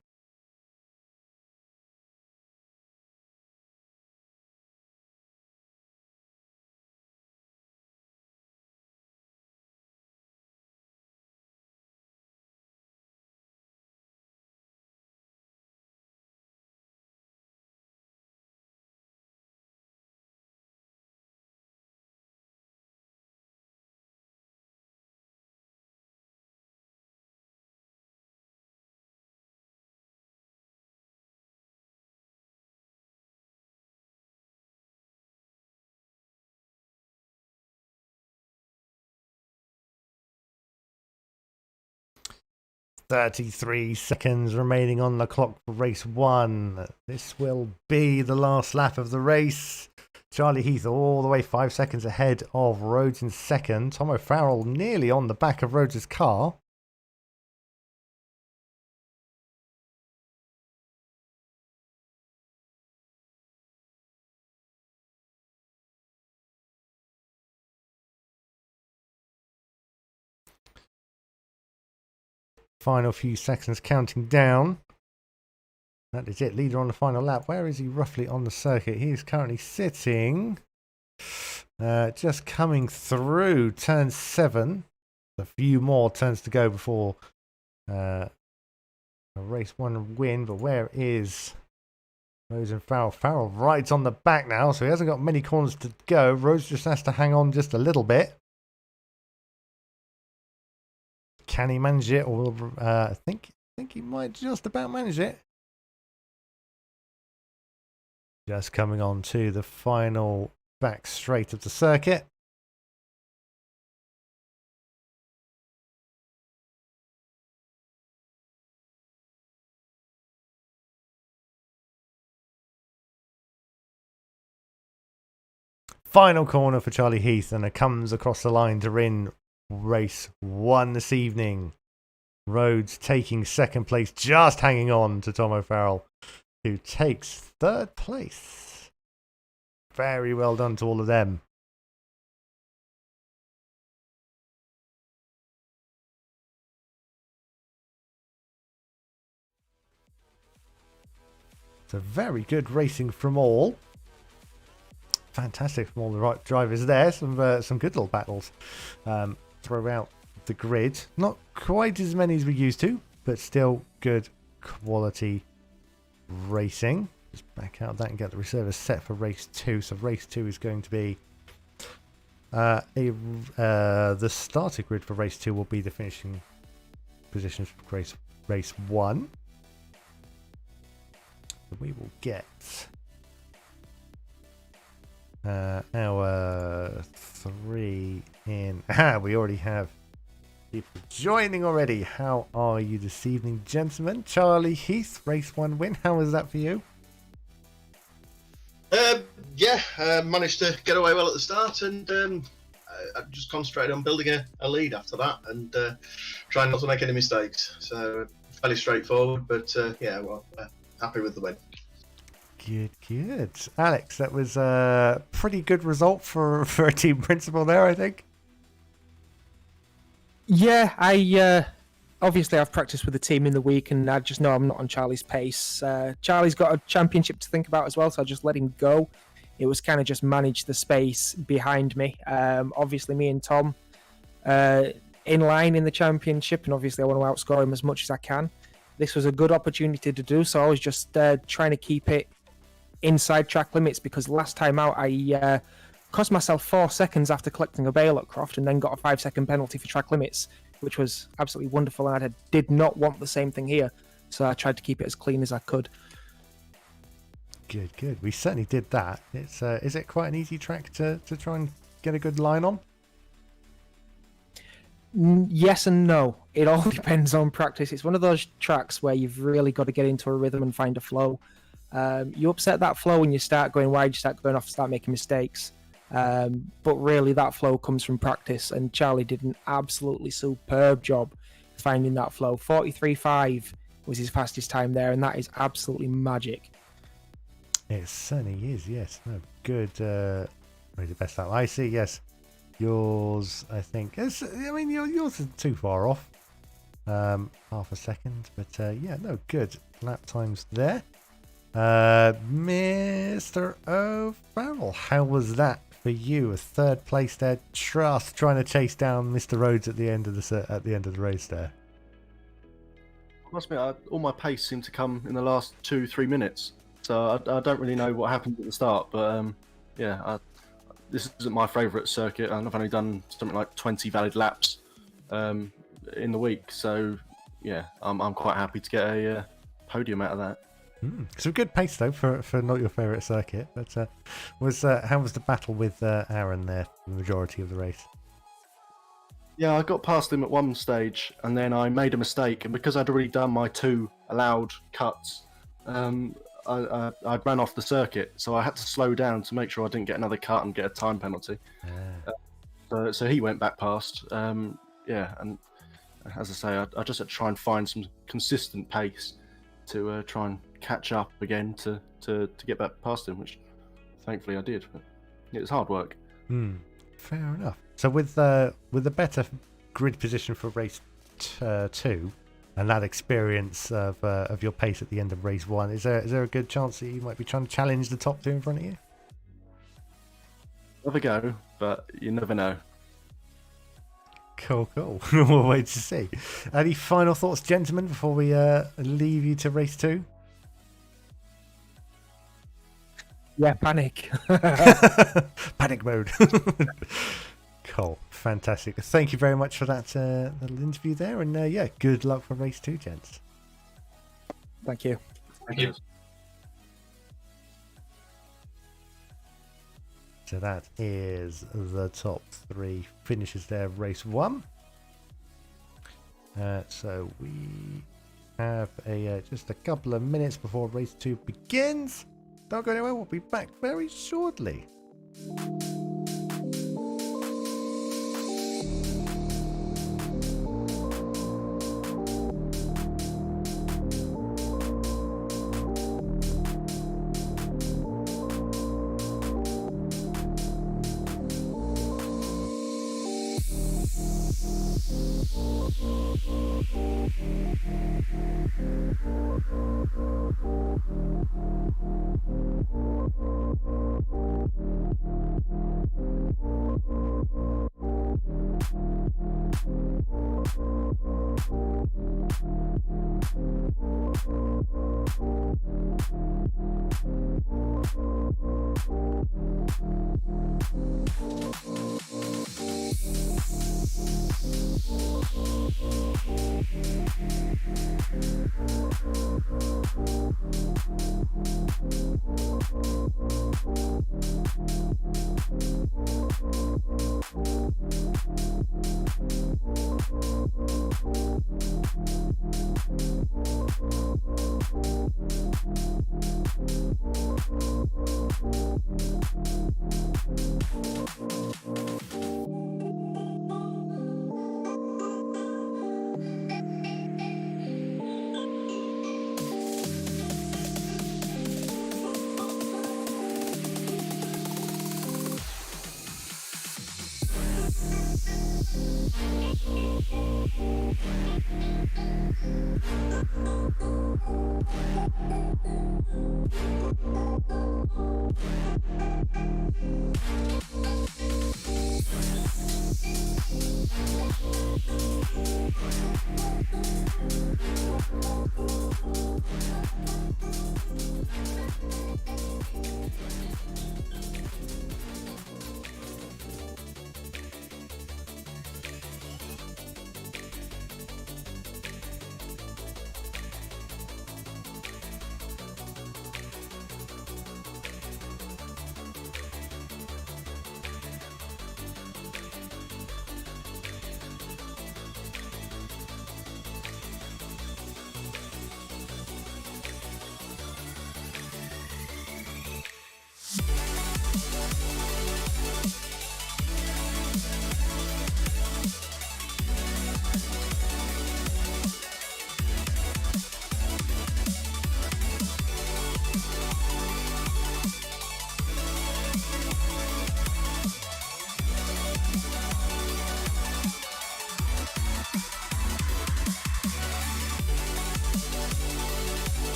$33 remaining on the clock for race 1. This will be the last lap of the race. Charlie Heath all the way 5 seconds ahead of Rhodes in second. Tom O'Farrell nearly on the back of Rhodes' car. Final few seconds counting down. That is it. Leader on the final lap. Where is he roughly on the circuit? He is currently sitting just coming through turn 7. A few more turns to go before a race 1 win. But where is Rhodes and Farrell? Farrell right on the back now, so he hasn't got many corners to go. Rhodes just has to hang on just a little bit. Can he manage it? Or I think he might just about manage it. Just coming on to the final back straight of the circuit. Final corner for Charlie Heath, and it comes across the line to win race 1 this evening. Rhodes taking second place, just hanging on to Tom O'Farrell, who takes 3rd place. Very well done to all of them. So very good racing from all. Fantastic from all the right drivers there. Some good little battles throughout the grid. Not quite as many as we used to, but still good quality racing. Just back out of that and get the reservists set for race 2. So race 2 is going to be the starter grid for race 2 will be the finishing positions for race 1. So we will get our 3 in. We already have people joining already. How are you this evening, gentlemen? Charlie Heath, race 1 win. How was that for you? Managed to get away well at the start, and I just concentrated on building a lead after that, and trying not to make any mistakes. So fairly straightforward, but happy with the win. Good. Alex, that was a pretty good result for a team principal there, I think. Yeah, I obviously I've practiced with the team in the week, and I just know I'm not on Charlie's pace. Charlie's got a championship to think about as well, so I just let him go. It was kind of just manage the space behind me. Obviously, me and Tom in line in the championship, and obviously I want to outscore him as much as I can. This was a good opportunity to do so. I was just trying to keep it inside track limits, because last time out I cost myself 4 seconds after collecting a bail at Croft, and then got a 5-second penalty for track limits, which was absolutely wonderful, and I did not want the same thing here, so I tried to keep it as clean as I could. Good. We certainly did that. It's is it quite an easy track to try and get a good line on? Yes and no. It all depends on practice. It's one of those tracks where you've really got to get into a rhythm and find a flow. You upset that flow when you start going wide, you start going off, start making mistakes. But really that flow comes from practice, and Charlie did an absolutely superb job finding that flow. 43.5 was his fastest time there, and that is absolutely magic. It certainly is, yes. No, good. Where's the best out? I see, yes. Yours, I think. Yours isn't too far off. Half a second. But good. Lap times there. Mr. O'Farrell, how was that for you? A 3rd place there, trying to chase down Mr. Rhodes at the end of the race there. I must admit, all my pace seemed to come in the last 2-3 minutes. So I don't really know what happened at the start, but this isn't my favourite circuit, and I've only done something like 20 valid laps in the week. So yeah, I'm quite happy to get a podium out of that. Some good pace though for not your favourite circuit. But how was the battle with Aaron there for the majority of the race? Yeah, I got past him at one stage, and then I made a mistake, and because I'd already done my 2 allowed cuts, I ran off the circuit, so I had to slow down to make sure I didn't get another cut and get a time penalty. So he went back past. And as I say, I just had to try and find some consistent pace to try and catch up again to get back past him, which thankfully I did. But it was hard work. Fair enough. So with the better grid position for race 2, and that experience of your pace at the end of race 1, is there a good chance that you might be trying to challenge the top 2 in front of you? Have a go, but you never know. Cool. We'll wait to see. Any final thoughts, gentlemen, before we leave you to race 2? Yeah, panic. Panic mode. Cool. Fantastic. Thank you very much for that little interview there. And good luck for race 2, gents. Thank you. Thank you. So that is the top 3 finishes there of race 1. So we have just a couple of minutes before race 2 begins. Don't go anywhere, we'll be back very shortly.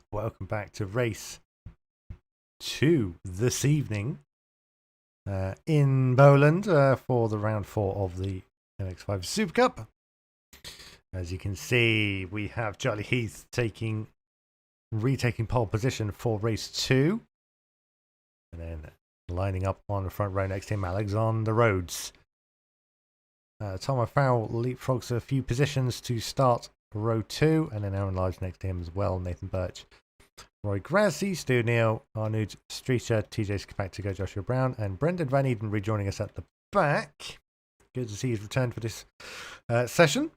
Welcome back to race 2 this evening in Poland for the round 4 of the MX-5 Supercup. As you can see, we have Charlie Heath retaking pole position for race 2, and then lining up on the front row next to him, Alexander Rhodes. Tom O'Farrell leapfrogs a few positions to start row 2, and then Aaron Lives next to him as well. Nathan Birch, Roy Grassi, Stu Neal, Arnoud Streeter, TJ Skipactigo, Joshua Brown, and Brendan Van Eden rejoining us at the back. Good to see he's returned for this session.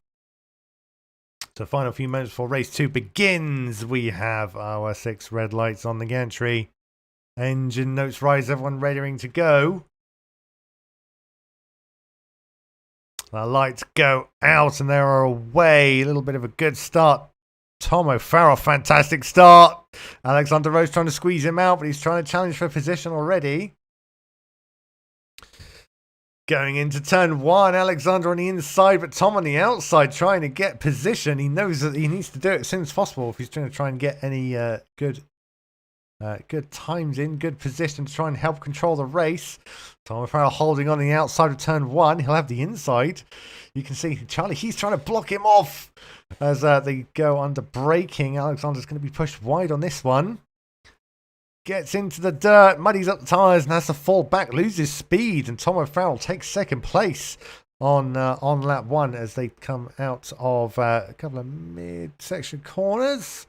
So, final few moments before race 2 begins, we have our 6 red lights on the gantry. Engine notes rise, everyone ready to go. The lights go out and they are away. A little bit of a good start Tom O'Farrell, fantastic start. Alexander Rose trying to squeeze him out, but he's trying to challenge for position already. Going into turn 1, Alexander on the inside, but Tom on the outside trying to get position. He knows that he needs to do it as soon as possible if he's trying to try and get any good times in, good position to try and help control the race. Tom O'Farrell holding on the outside of turn 1. He'll have the inside. You can see Charlie, he's trying to block him off as they go under braking. Alexander's going to be pushed wide on this one. Gets into the dirt, muddies up the tyres and has to fall back, loses speed, and Tom O'Farrell takes second place on lap 1 as they come out of a couple of mid-section corners.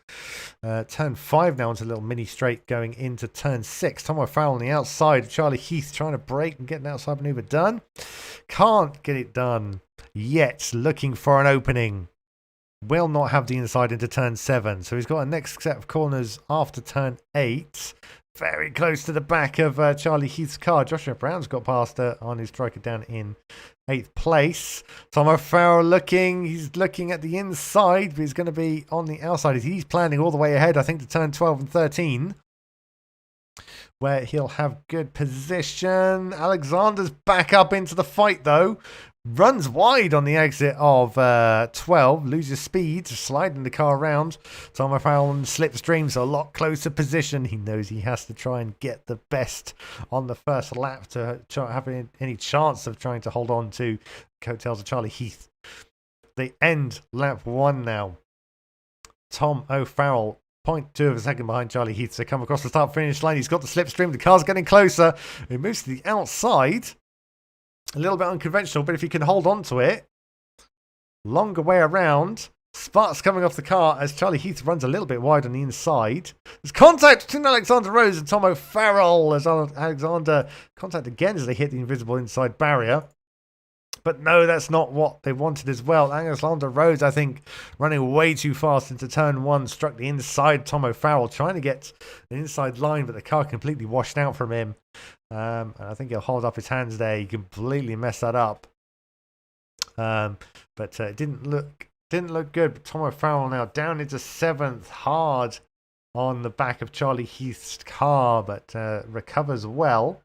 Turn 5 now into a little mini straight going into turn 6. Tom O'Farrell on the outside, Charlie Heath trying to brake and get an outside manoeuvre done. Can't get it done yet, looking for an opening. Will not have the inside into turn 7. So he's got a next set of corners after turn 8. Very close to the back of Charlie Heath's car. Joshua Brown's got past on his striker down in 8th place. Tom O'Farrell he's looking at the inside, but he's going to be on the outside. He's planning all the way ahead, I think, to turn 12 and 13. Where he'll have good position. Alexander's back up into the fight, though. Runs wide on the exit of 12, loses speed, sliding the car around. Tom O'Farrell on slipstream, so a lot closer position. He knows he has to try and get the best on the first lap to have any chance of trying to hold on to coattails of Charlie Heath. They end lap 1 now. Tom O'Farrell 0.2 of a second behind Charlie Heath. So come across the start-finish line. He's got the slipstream. The car's getting closer. He moves to the outside. A little bit unconventional, but if you can hold on to it, longer way around. Sparks coming off the car as Charlie Heath runs a little bit wide on the inside. There's contact between Alexander Rose and Tom O'Farrell as Alexander contact again as they hit the invisible inside barrier. But no, that's not what they wanted as well. Alexander Rose, I think, running way too fast into turn 1, struck the inside. Tom O'Farrell trying to get the inside line, but the car completely washed out from him. And I think he'll hold up his hands there. He completely messed that up. But it didn't look good. But Tom O'Farrell now down into 7th, hard on the back of Charlie Heath's car, but recovers well.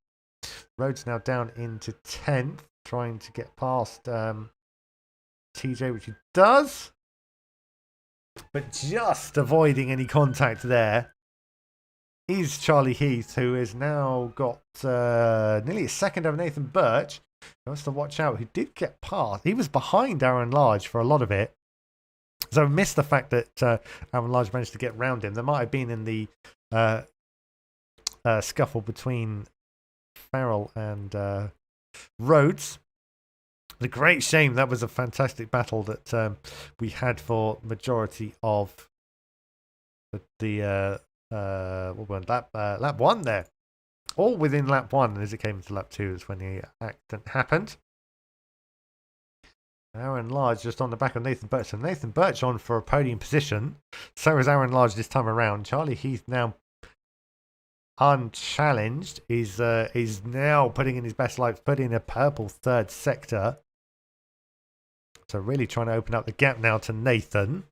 Rhodes now down into 10th, trying to get past TJ, which he does, but just avoiding any contact there is Charlie Heath, who has now got nearly a second over Nathan Birch. He wants to watch out. He did get past. He was behind Aaron Large for a lot of it. So I missed the fact that Aaron Large managed to get round him. There might have been in the scuffle between Farrell and Rhodes. It's a great shame. That was a fantastic battle that we had for majority of the lap 1 there. All within lap 1, and as it came into lap 2 is when the accident happened. Aaron Large just on the back of Nathan Birch. So Nathan Birch on for a podium position. So is Aaron Large this time around. Charlie Heath now unchallenged is now putting in his best life, putting in a purple 3rd sector. So really trying to open up the gap now to Nathan.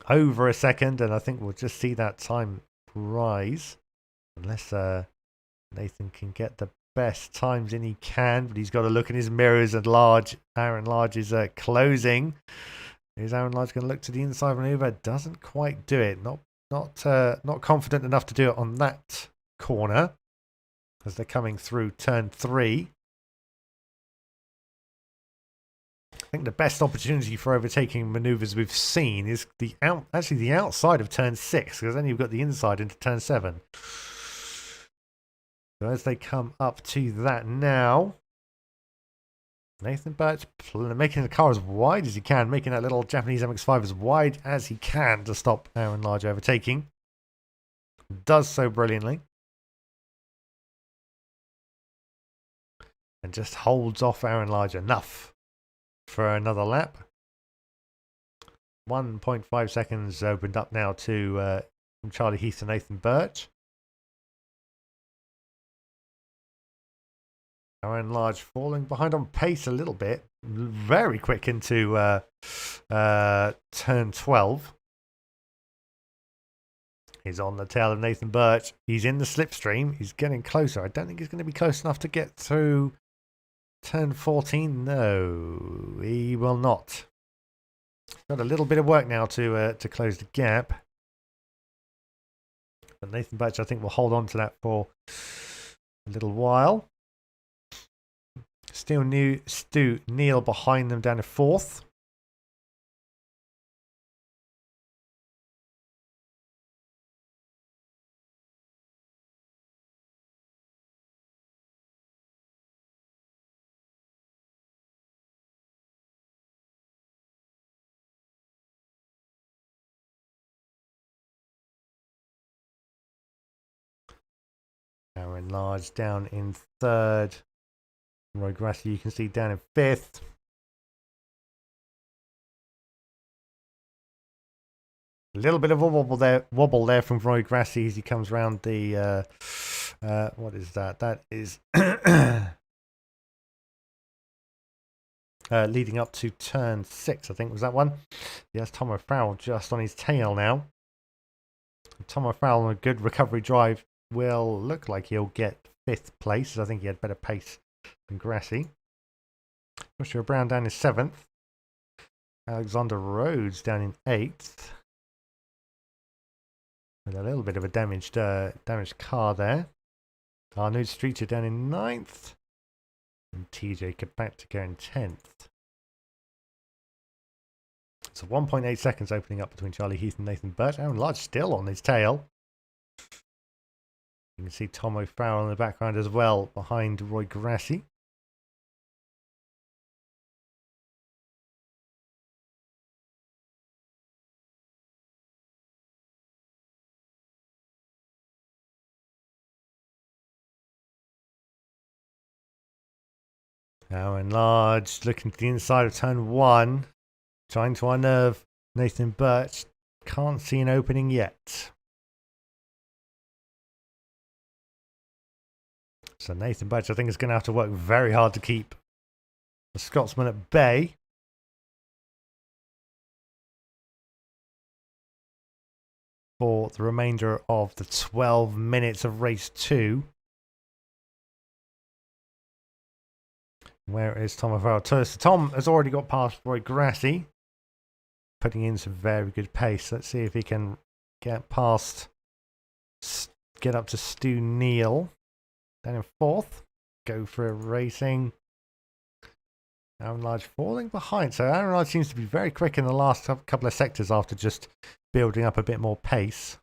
Over a second, and I think we'll just see that time rise. Unless Nathan can get the best times in he can, but he's got to look in his mirrors and Aaron Large is closing. Is Aaron Large going to look to the inside maneuver? Doesn't quite do it. Not confident enough to do it on that corner as they're coming through turn 3. I think the best opportunity for overtaking manoeuvres we've seen is the outside of turn 6, because then you've got the inside into turn 7. So as they come up to that now, Nathan Birch making the car as wide as he can, making that little Japanese MX-5 as wide as he can to stop Aaron Large overtaking. Does so brilliantly. And just holds off Aaron Large enough for another lap. 1.5 seconds opened up now to from Charlie Heath and Nathan Birch. Aaron Large falling behind on pace a little bit. Very quick into turn 12. He's on the tail of Nathan Birch. He's in the slipstream. He's getting closer. I don't think he's going to be close enough to get through turn 14. No, he will not. Got a little bit of work now to close the gap. But Nathan Birch, I think, will hold on to that for a little while. Still Stu Neil behind them down to 4th. Aaron Large down in 3rd. Roy Grassi, you can see, down in 5th. A little bit of a wobble there from Roy Grassi as he comes round the what is that? That is leading up to turn 6, I think was that one. Yes, Tom O'Farrell just on his tail now. Tom O'Farrell on a good recovery drive will look like he'll get 5th place. I think he had better pace than Grassi. Joshua Brown down in 7th. Alexander Rhodes down in 8th. With a little bit of a damaged car there. Arnold Streeter down in 9th. And TJ Kapatka in 10th. So 1.8 seconds opening up between Charlie Heath and Nathan Birch. Aaron Large still on his tail. You can see Tom O'Farrell in the background as well, behind Roy Grassi. Aaron Large looking to the inside of turn 1, trying to unnerve Nathan Birch. Can't see an opening yet. So Nathan Birch, I think, is going to have to work very hard to keep the Scotsman at bay. For the remainder of the 12 minutes of race 2. Where is Tom O'Farrell? So Tom has already got past Roy Grassi, putting in some very good pace. Let's see if he can get past, get up to Stu Neil. Then in 4th, go for a racing. Aaron Large falling behind. So Aaron Large seems to be very quick in the last couple of sectors after just building up a bit more pace.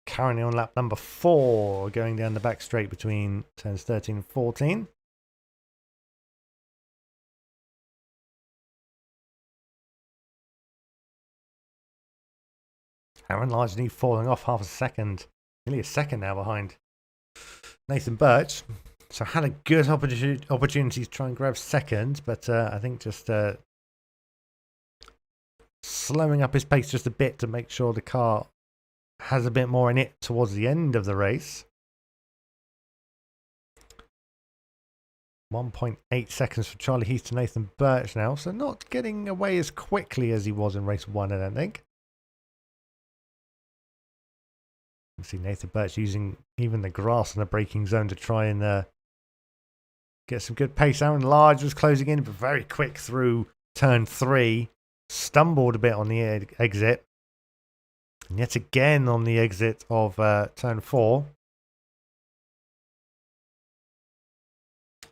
Currently on lap number 4, going down the back straight between turns 13 and 14. Aaron Largely falling off half a second, nearly a second now behind Nathan Birch. So had a good opportunity to try and grab second, but I think just slowing up his pace just a bit to make sure the car has a bit more in it towards the end of the race. 1.8 seconds for Charlie Heath to Nathan Birch now, so not getting away as quickly as he was in race 1, I don't think. You can see Nathan Birch using even the grass in the braking zone to try and get some good pace. Aaron Large was closing in, but very quick through turn 3. Stumbled a bit on the exit. And yet again on the exit of turn 4.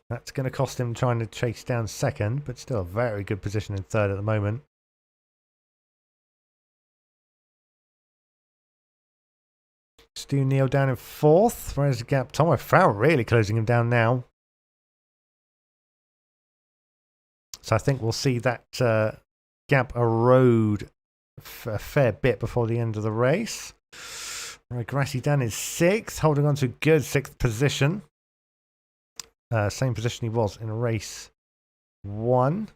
That's going to cost him trying to chase down second, but still a very good position in 3rd at the moment. Stu Neil down in 4th. Where's the gap? Tom O'Farrell really closing him down now. So I think we'll see that gap erode a fair bit before the end of the race. Right, Grassi down in 6th, holding on to a good 6th position. same position he was in race 1.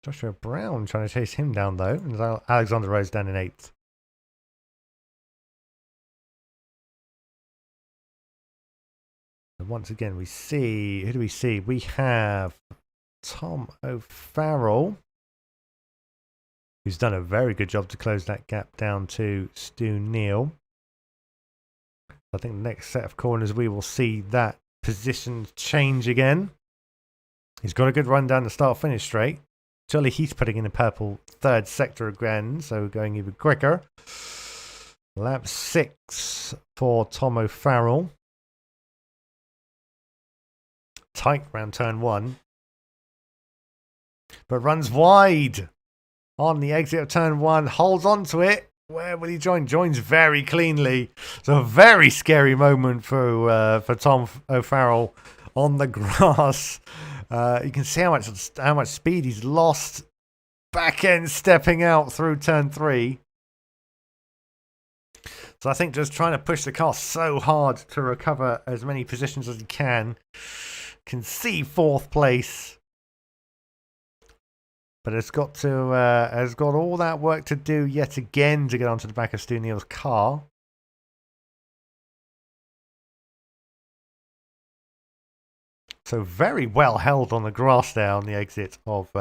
Joshua Brown trying to chase him down though, and Alexander Rose down in 8th. And once again, we see, who do we see? We have Tom O'Farrell, who's done a very good job to close that gap down to Stu Neal. I think the next set of corners we will see that position change again. He's got a good run down the start-finish straight. Charlie Heath putting in the purple 3rd sector again, so going even quicker. Lap 6 for Tom O'Farrell. Tight round turn 1. But runs wide on the exit of turn 1. Holds on to it. Where will he join? Joins very cleanly. So a very scary moment for Tom O'Farrell on the grass. You can see how much speed he's lost. Back end stepping out through turn 3. So I think just trying to push the car so hard to recover as many positions as he can. Can see 4th place. But has got all that work to do yet again to get onto the back of Stu Neal's car. So very well held on the grass there on the exit of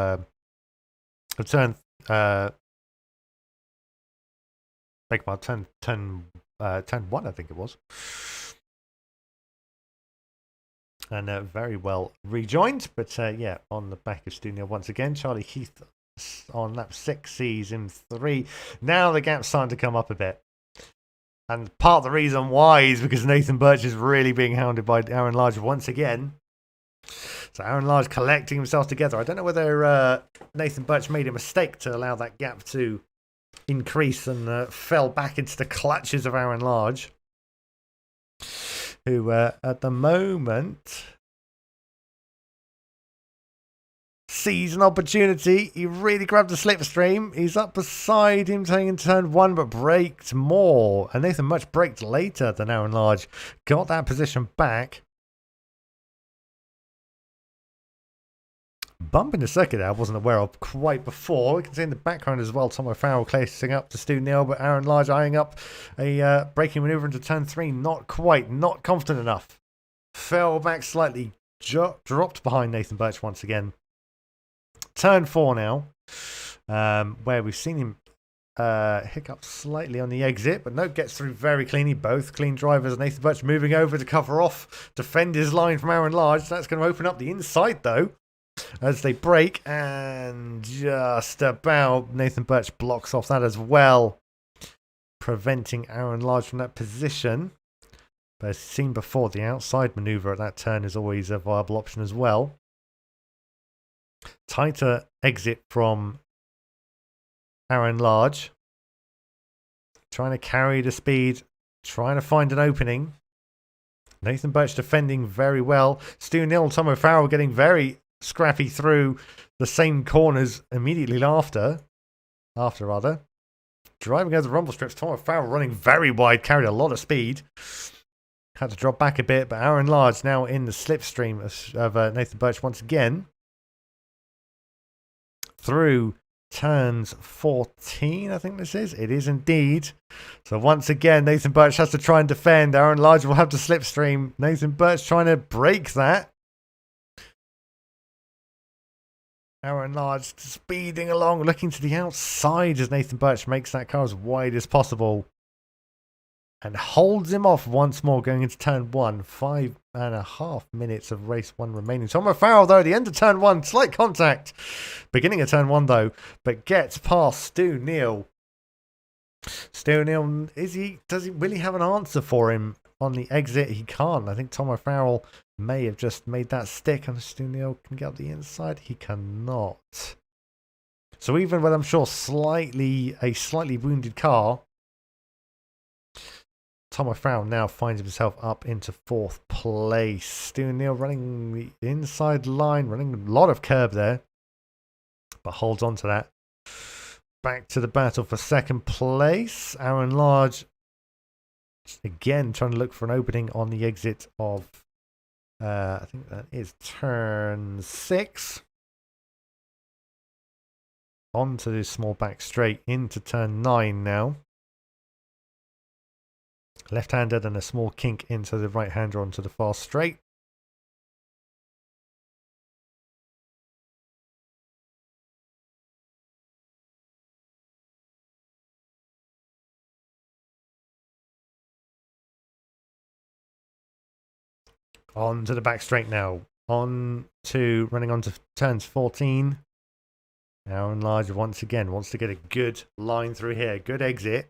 turn 1, I think it was. And very well rejoined, but yeah, on the back of Stu Neal once again. Charlie Heath on lap 6 sees him 3. Now the gap's starting to come up a bit. And part of the reason why is because Nathan Birch is really being hounded by Aaron Large once again. So Aaron Large collecting himself together. I don't know whether Nathan Birch made a mistake to allow that gap to increase and fell back into the clutches of Aaron Large, who at the moment sees an opportunity. He really grabbed the slipstream. He's up beside him, taking turn 1, but braked more. And Nathan Birch braked later than Aaron Large. Got that position back. Bump in the circuit I wasn't aware of quite before. We can see in the background as well Tom O'Farrell closing up to Stu Neal, but Aaron Large eyeing up a braking manoeuvre into turn 3. Not quite, not confident enough. Fell back slightly, dropped behind Nathan Birch once again. Turn 4 now, where we've seen him hiccup slightly on the exit, but no, gets through very cleanly. Both clean drivers. Nathan Birch moving over to cover off, defend his line from Aaron Large. That's going to open up the inside though, as they break, and just about Nathan Birch blocks off that as well, preventing Aaron Large from that position. But as seen before, the outside manoeuvre at that turn is always a viable option as well. Tighter exit from Aaron Large, trying to carry the speed, trying to find an opening. Nathan Birch defending very well. Stu Neal and Tom O'Farrell getting very scrappy through the same corners immediately after. Driving over the rumble strips, Tom O'Farrell running very wide, carried a lot of speed. Had to drop back a bit, but Aaron Large now in the slipstream of Nathan Birch once again. Through turns 14, I think this is. It is indeed. So once again, Nathan Birch has to try and defend. Aaron Large will have to slipstream. Nathan Birch trying to break that. Aaron Large speeding along, looking to the outside as Nathan Birch makes that car as wide as possible. And holds him off once more going into turn 1. 5.5 minutes of race 1 remaining. Tom O'Farrell though at the end of turn 1. Slight contact. Beginning of turn 1 though. But gets past Stu Neal. Stu Neal, will he have an answer for him on the exit? He can't. I think Tom O'Farrell may have just made that stick and Stu Neal can get up the inside. He cannot. So even with, I'm sure, a slightly wounded car, Tom O'Farrell now finds himself up into 4th place. Stu Neal running the inside line, running a lot of curb there, but holds on to that. Back to the battle for 2nd place. Aaron Large again trying to look for an opening on the exit of I think that is turn 6. Onto this small back straight into turn 9 now. Left-handed and a small kink into the right-hander onto the fast straight. On to the back straight now. On to running on to turns 14. Aaron Large once again wants to get a good line through here. Good exit.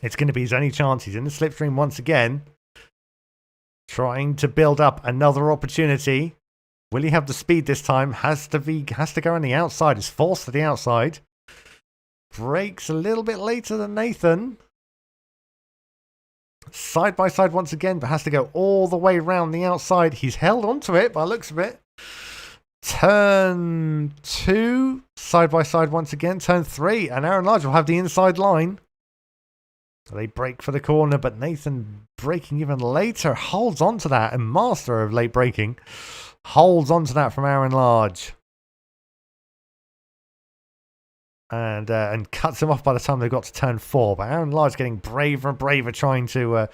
It's going to be his only chance. He's in the slipstream once again. Trying to build up another opportunity. Will he have the speed this time? Has to go on the outside. Is forced to the outside. Breaks a little bit later than Nathan. Side by side once again, but has to go all the way round the outside. He's held onto it by the looks of it. Turn 2, side by side once again. Turn 3, and Aaron Large will have the inside line. They break for the corner, but Nathan breaking even later holds on to that, and master of late breaking holds on to that from Aaron Large. And cuts him off by the time they got to turn 4. But Aaron Large getting braver and braver, trying to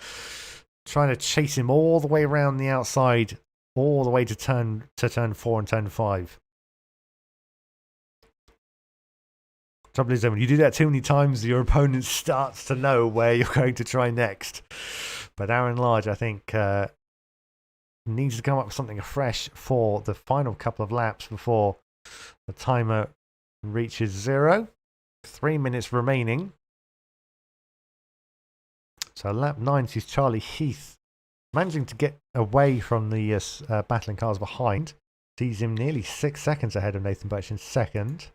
chase him all the way around the outside, all the way to turn 4 and turn 5. Trouble is, when you do that too many times, your opponent starts to know where you're going to try next. But Aaron Large, I think, needs to come up with something fresh for the final couple of laps before the timer reaches 0. 3 minutes remaining. So lap 9 sees Charlie Heath managing to get away from the battling cars behind. Sees him nearly 6 seconds ahead of Nathan Birch in second.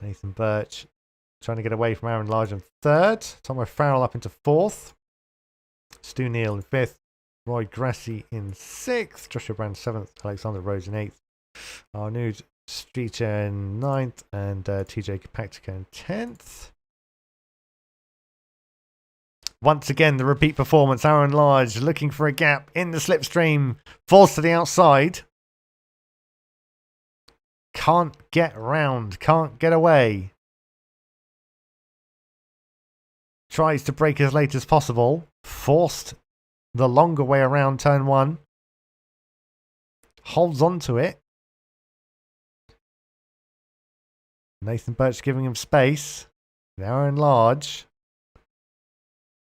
Nathan Birch trying to get away from Aaron Large in third. Tom O'Farrell up into fourth. Stu Neal in fifth. Roy Grassi in sixth. Joshua Brand seventh. Alexander Rose in eighth. Arnoud Streeter in 9th and TJ Kapaktika in 10th. Once again, the repeat performance. Aaron Large looking for a gap in the slipstream. Falls to the outside. Can't get round. Can't get away. Tries to brake as late as possible. Forced the longer way around turn 1. Holds on to it. Nathan Birch giving him space. Aaron Large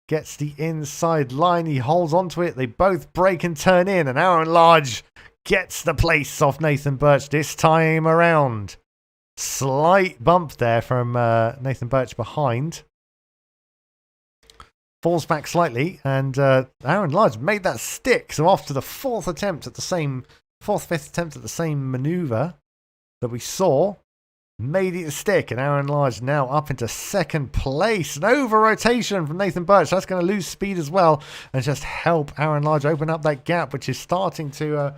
gets the inside line. He holds onto it. They both break and turn in. And Aaron Large gets the place off Nathan Birch this time around. Slight bump there from Nathan Birch behind. Falls back slightly. And Aaron Large made that stick. So after the fourth, fifth attempt at the same maneuver that we saw, made it stick, and Aaron Large now up into second place. An over rotation from Nathan Birch. That's going to lose speed as well and just help Aaron Large open up that gap, which is starting to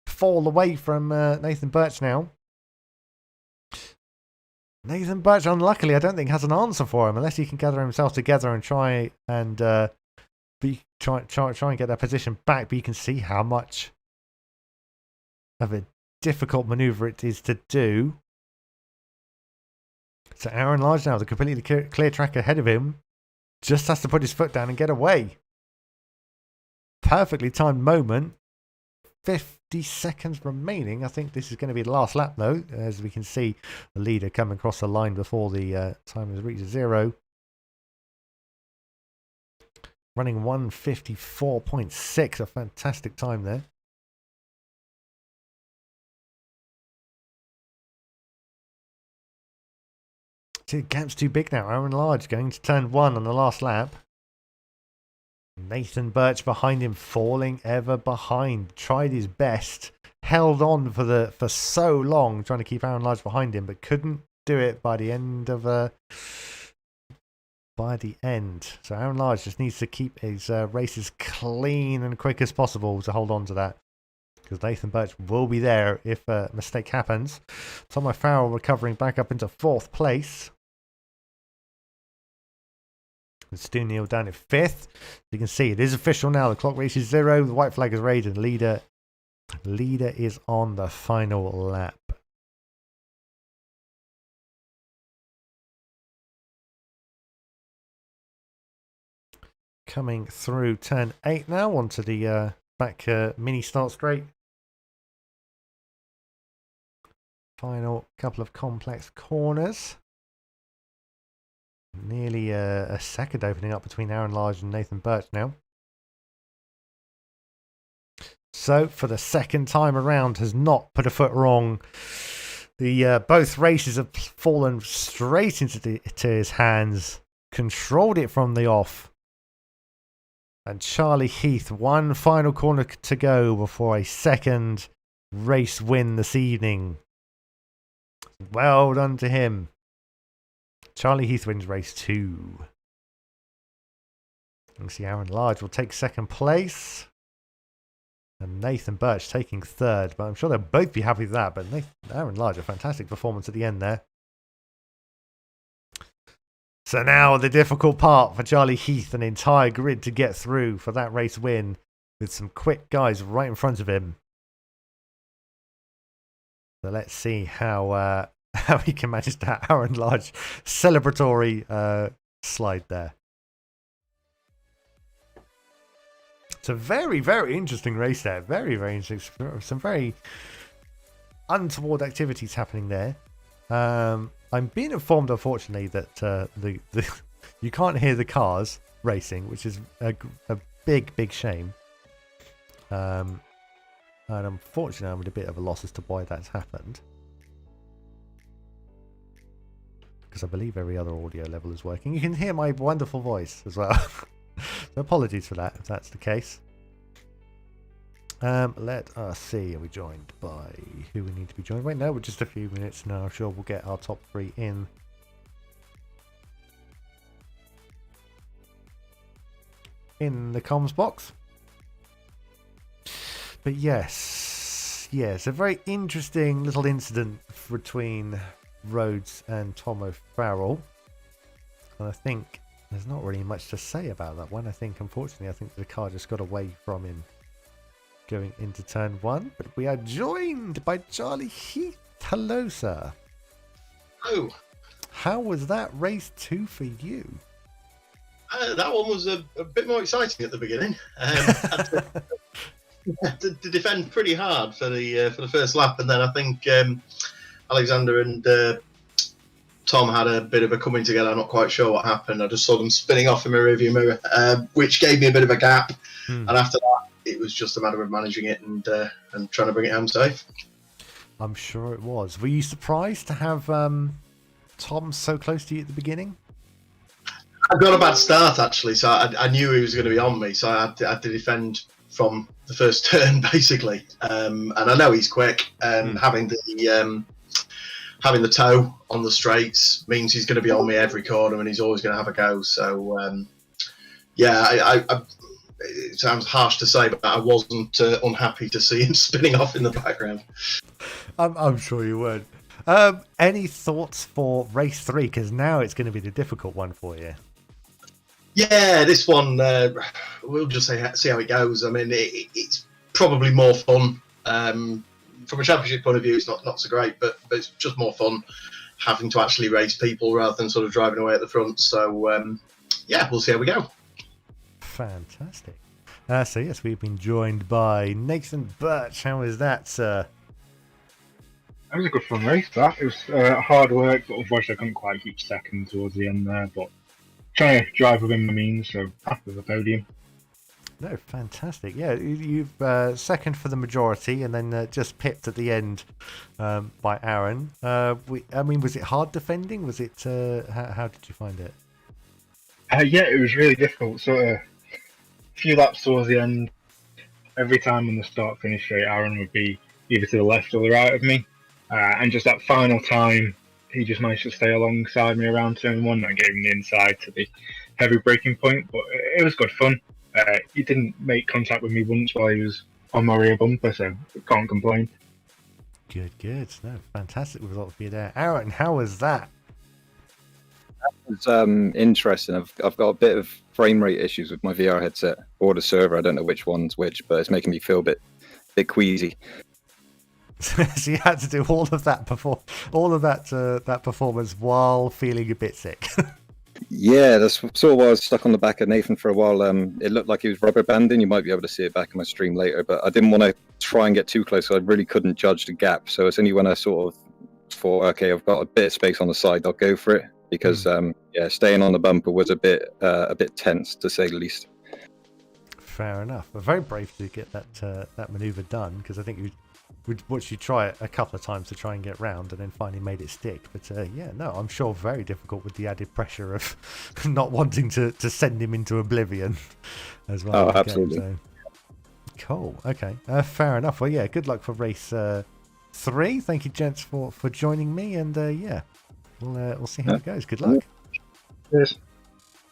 fall away from Nathan Birch now. Nathan Birch, unluckily, I don't think has an answer for him unless he can gather himself together and try and try and get that position back. But you can see how much of a difficult maneuver it is to do. So Aaron Large now, the completely clear track ahead of him, just has to put his foot down and get away. Perfectly timed moment. 50 seconds remaining. I think this is going to be the last lap though, as we can see the leader come across the line before the time has reached 0. Running 1:54.6, a fantastic time there. The gap's too big now. Aaron Large going to turn 1 on the last lap. Nathan Birch behind him, falling ever behind. Tried his best, held on for so long, trying to keep Aaron Large behind him, but couldn't do it by the end of So Aaron Large just needs to keep his races clean and quick as possible to hold on to that, because Nathan Birch will be there if a mistake happens. Tom O'Farrell recovering back up into 4th place. With Stu Neal down in 5th. You can see it is official now. The clock reaches 0. The white flag is raised and leader is on the final lap. Coming through turn 8 now onto the back mini start straight. Final couple of complex corners. Nearly a second opening up between Aaron Large and Nathan Birch now. So for the second time around, has not put a foot wrong. The both races have fallen straight into his hands. Controlled it from the off. And Charlie Heath, one final corner to go before a second race win this evening. Well done to him. Charlie Heath wins race 2. You can see Aaron Large will take second place. And Nathan Birch taking third. But I'm sure they'll both be happy with that. But Aaron Large, a fantastic performance at the end there. So now the difficult part for Charlie Heath, an entire grid to get through for that race win. With some quick guys right in front of him. So let's see how he can manage that Aaron Large celebratory slide there. It's a very, very interesting race there. Very, very interesting. Some very untoward activities happening there. I'm being informed, unfortunately, that you can't hear the cars racing, which is a big shame. And unfortunately, I'm at a bit of a loss as to why that's happened. Because I believe every other audio level is working. You can hear my wonderful voice as well. So apologies for that, if that's the case. Let us see. Are we joined by who we need to be joined by? No, we're just a few minutes now. I'm sure we'll get our top 3 in the comms box. But yes, a very interesting little incident between Rhodes and Tom O'Farrell. And I think there's not really much to say about that one. I think, unfortunately, the car just got away from him going into turn 1. But we are joined by Charlie Heath. Hello, sir. Oh. How was that race 2 for you? That one was a bit more exciting at the beginning. To defend pretty hard for the first lap, and then I think Alexander and Tom had a bit of a coming together. I'm not quite sure what happened. I just saw them spinning off in my rearview mirror, which gave me a bit of a gap. And after that, it was just a matter of managing it and trying to bring it home safe. I'm sure it was. Were you surprised to have Tom so close to you at the beginning? I got a bad start, actually, so I knew he was going to be on me, so I had to defend from the first turn, basically. And I know he's quick, and having the toe on the straights means he's going to be on me every corner, and he's always going to have a go. So, it sounds harsh to say, but I wasn't unhappy to see him spinning off in the background. I'm sure you weren't. Any thoughts for race 3? Because now it's going to be the difficult one for you. Yeah, this one, we'll just see how it goes. I mean, it's probably more fun. From a championship point of view, it's not so great, but it's just more fun having to actually race people rather than sort of driving away at the front. So, we'll see how we go. Fantastic. So, yes, we've been joined by Nathan Birch. How is that, sir? That was a good fun race, that. It was hard work, but unfortunately I couldn't quite keep second towards the end there, but trying to drive within my means, so happy with the podium. No, fantastic. Yeah, you've second for the majority and then just pipped at the end by Aaron. Was it hard defending? Was it? How did you find it? Yeah, it was really difficult. Sort of a few laps towards the end, every time on the start-finish straight, Aaron would be either to the left or the right of me. And just that final time, he just managed to stay alongside me around turn 1 and gave him the inside to the heavy braking point. But it was good fun. He didn't make contact with me once while he was on my rear bumper, so can't complain. Good. No, fantastic result for you there. Aaron, how was that? It's interesting. I've got a bit of frame rate issues with my VR headset or the server. I don't know which one's which, but it's making me feel a bit queasy. So you had to do all of that that performance while feeling a bit sick. Yeah, that's sort of why I was stuck on the back of Nathan for a while. It looked like he was rubber banding. You might be able to see it back in my stream later, but I didn't want to try and get too close, so I really couldn't judge the gap. So it's only when I sort of thought, okay, I've got a bit of space on the side, I'll go for it. Because staying on the bumper was a bit tense, to say the least. Fair enough. But very brave to get that maneuver done, because I think you watched you try it a couple of times to try and get round, and then finally made it stick. But I'm sure very difficult with the added pressure of not wanting to send him into oblivion as well. Oh, absolutely. So. Cool. Okay. Fair enough. Well, yeah. Good luck for race 3. Thank you, gents, for joining me, and we'll see how it goes. Good luck. Yes.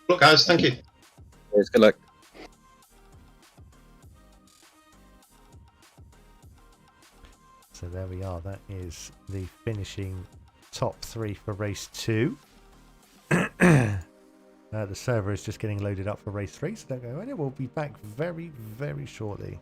Look, guys, thank you. Yes, good luck. So there we are. That is the finishing top 3 for race 2. The server is just getting loaded up for race 3, so don't go anywhere. We'll be back very, very shortly.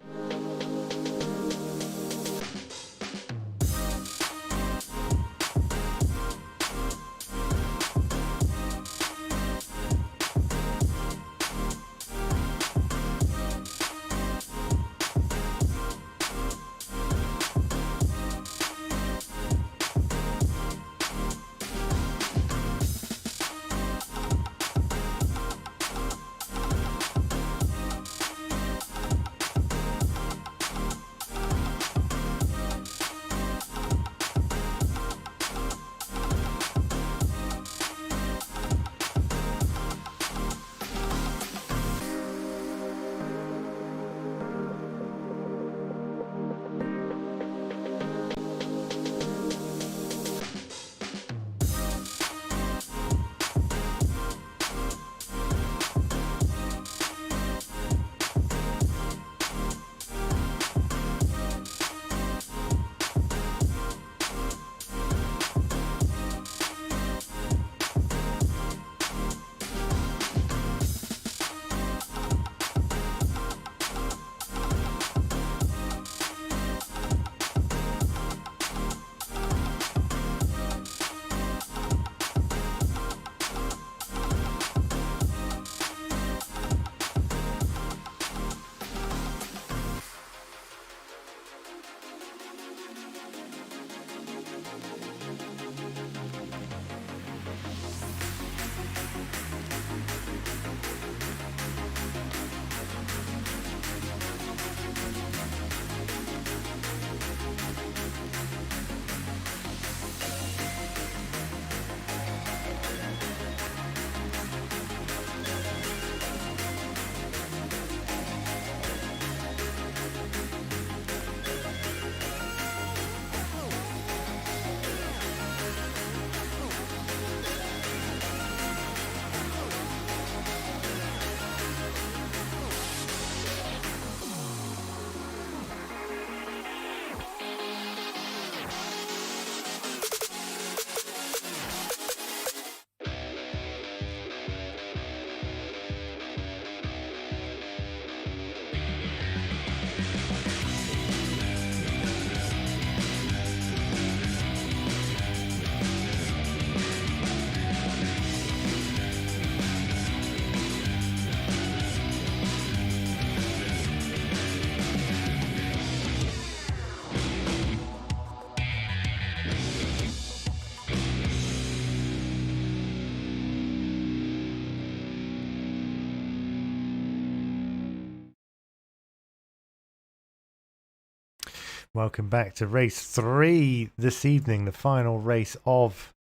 Welcome back to race 3 this evening, the final race of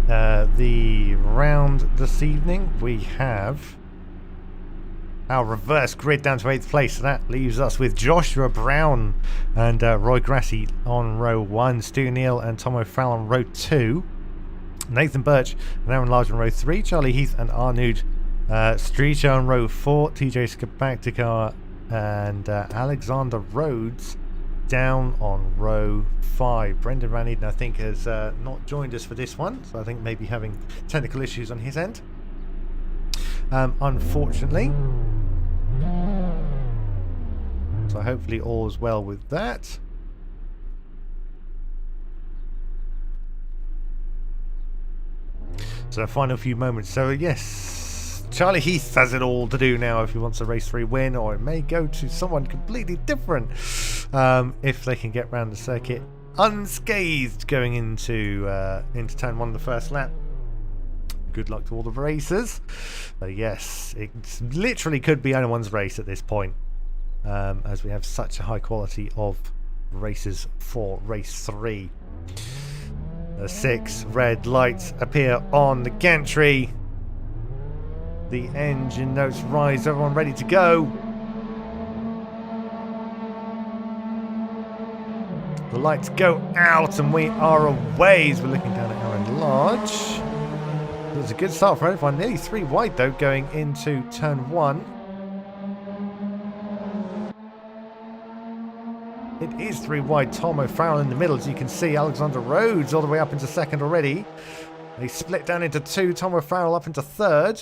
the round this evening. We have our reverse grid down to 8th place. So that leaves us with Joshua Brown and Roy Grassi on row 1, Stu Neal and Tom O'Farrell on row 2, Nathan Birch and Aaron Large on row 3, Charlie Heath and Arnoud Streeter on row 4, TJ Skabaktikar and Alexander Rhodes down on row 5. Brendan Van Eden, I think, has not joined us for this one, so I think maybe having technical issues on his end, unfortunately. So hopefully all's well with that. So the final few moments. So yes, Charlie Heath has it all to do now if he wants a race 3 win, or it may go to someone completely different if they can get round the circuit unscathed going into turn 1 the first lap. Good luck to all the racers. But yes, it literally could be anyone's race at this point, as we have such a high quality of races for race 3. The 6 red lights appear on the gantry. The engine notes rise. Everyone ready to go. The lights go out and we are away as we're looking down at Aaron Large. It was a good start for everyone. Nearly 3 wide though going into turn 1. It is 3 wide. Tom O'Farrell in the middle, as you can see. Alexander Rhodes all the way up into second already. They split down into 2. Tom O'Farrell up into third.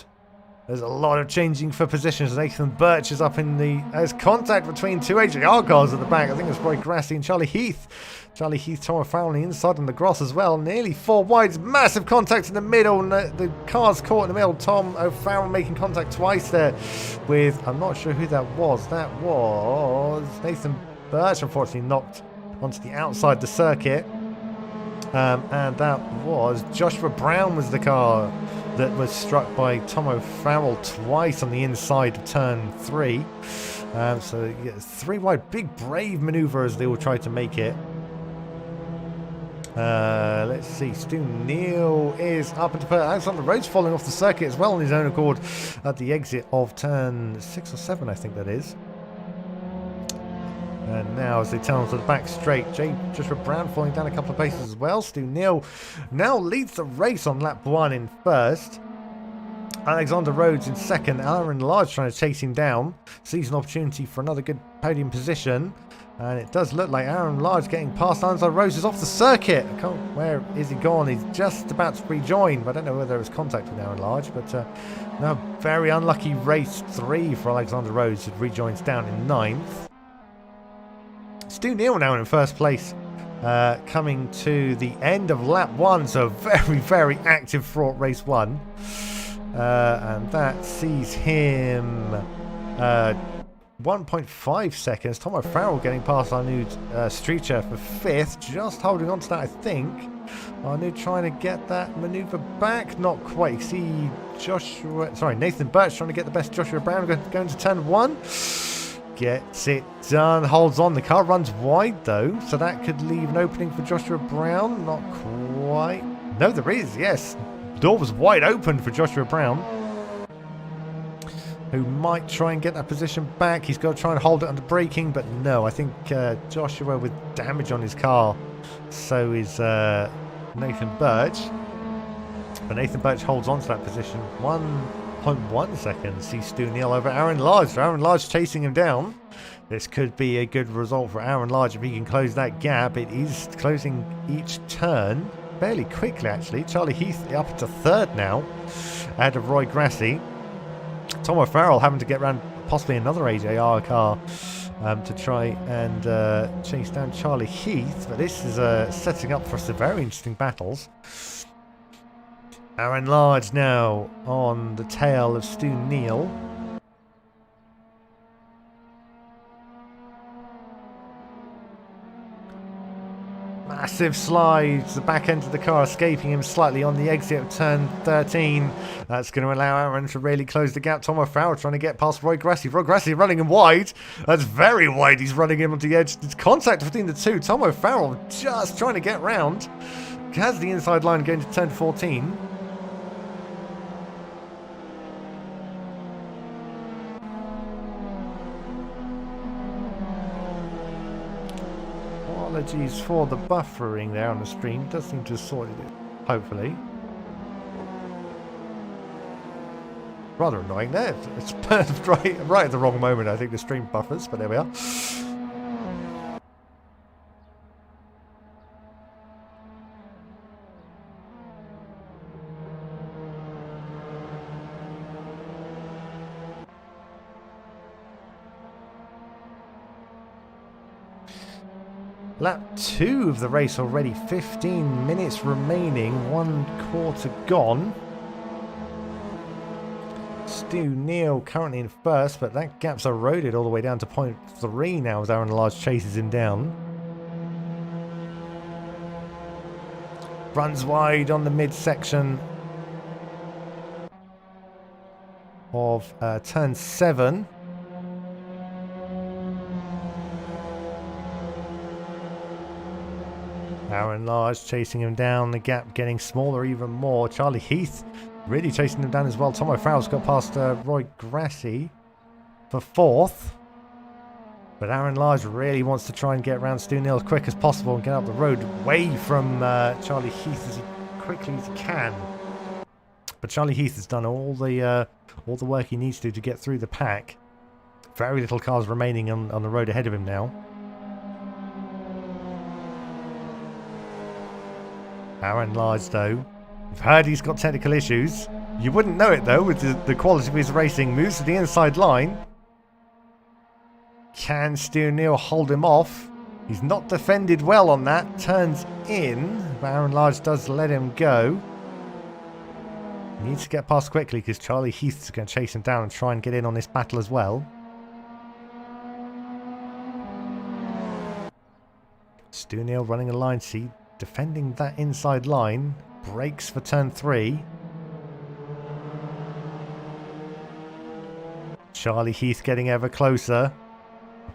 There's a lot of changing for positions. Nathan Birch is up in the... There's contact between 2 HJR cars at the back. I think it's Roy Grassi and Charlie Heath. Charlie Heath, Tom O'Farrell on the inside and the Gross as well. Nearly 4 wides. Massive contact in the middle. And the car's caught in the middle. Tom O'Farrell making contact twice there with... I'm not sure who that was. That was Nathan Birch, unfortunately knocked onto the outside the circuit, and that was Joshua Brown was the car that was struck by Tom O'Farrell twice on the inside of turn 3. So yeah, 3 wide, big brave manoeuvre as they all tried to make it. Let's see, Stu Neal is up into first. Alexander Rhodes falling off the circuit as well on his own accord at the exit of turn 6 or 7, I think that is. And now as they turn onto the back straight, Joshua Brown falling down a couple of paces as well. Stu Neal now leads the race on lap 1 in first. Alexander Rhodes in second. Aaron Large trying to chase him down. Sees an opportunity for another good podium position. And it does look like Aaron Large getting past Alexander Rhodes is off the circuit. Where is he gone? He's just about to rejoin. I don't know whether there was contact with Aaron Large. But no, very unlucky race 3 for Alexander Rhodes, who rejoins down in 9th. Stu Neal now in first place, coming to the end of lap 1, so very, very active fraught race 1. And that sees him 1.5 seconds. Tom O'Farrell getting past Arnaud Streeter for 5th, just holding on to that, I think. Arnaud trying to get that manoeuvre back, not quite. See Nathan Birch trying to get the best Joshua Brown going to turn 1. Gets it done, holds on. The car runs wide though, so that could leave an opening for Joshua Brown. Not quite. No, there is, yes. Door was wide open for Joshua Brown, who might try and get that position back. He's got to try and hold it under braking, but no, I think Joshua with damage on his car. So is Nathan Birch. But Nathan Birch holds on to that position. 1.1 seconds. See Stu Neal over Aaron Large. Aaron Large chasing him down. This could be a good result for Aaron Large if he can close that gap. It is closing each turn fairly quickly, actually. Charlie Heath up to 3rd now, ahead of Roy Grassi. Tom O'Farrell having to get around possibly another AJR car to try and chase down Charlie Heath. But this is setting up for some very interesting battles. Aaron Large now on the tail of Stu Neal. Massive slides, the back end of the car escaping him slightly on the exit of turn 13. That's going to allow Aaron to really close the gap. Tom O'Farrell trying to get past Roy Grassi. Roy Grassi running him wide. That's very wide. He's running him onto the edge. There's contact between the two. Tom O'Farrell just trying to get round. Has the inside line going to turn 14. Apologies for the buffering there on the stream. Does seem to have sorted it, hopefully. Rather annoying there. It's right at the wrong moment. I think the stream buffers, but there we are. Lap 2 of the race already. 15 minutes remaining. 1 quarter gone. Stu Neal currently in first, but that gap's eroded all the way down to 0.3 now as Aaron Large chases him down. Runs wide on the midsection of turn 7. Aaron Large chasing him down, the gap getting smaller even more. Charlie Heath really chasing him down as well. Tom O'Farrell's got past Roy Grassi for 4th. But Aaron Large really wants to try and get around Stu Neal as quick as possible and get up the road away from Charlie Heath as quickly as he can. But Charlie Heath has done all the work he needs to get through the pack. Very little cars remaining on the road ahead of him now. Aaron Large, though, I've heard he's got technical issues. You wouldn't know it, though, with the quality of his racing. Moves to the inside line. Can Stu Neal hold him off? He's not defended well on that. Turns in. But Aaron Large does let him go. He needs to get past quickly because Charlie Heath is going to chase him down and try and get in on this battle as well. Stu Neal running a line seat. Defending that inside line. Brakes for turn 3. Charlie Heath getting ever closer.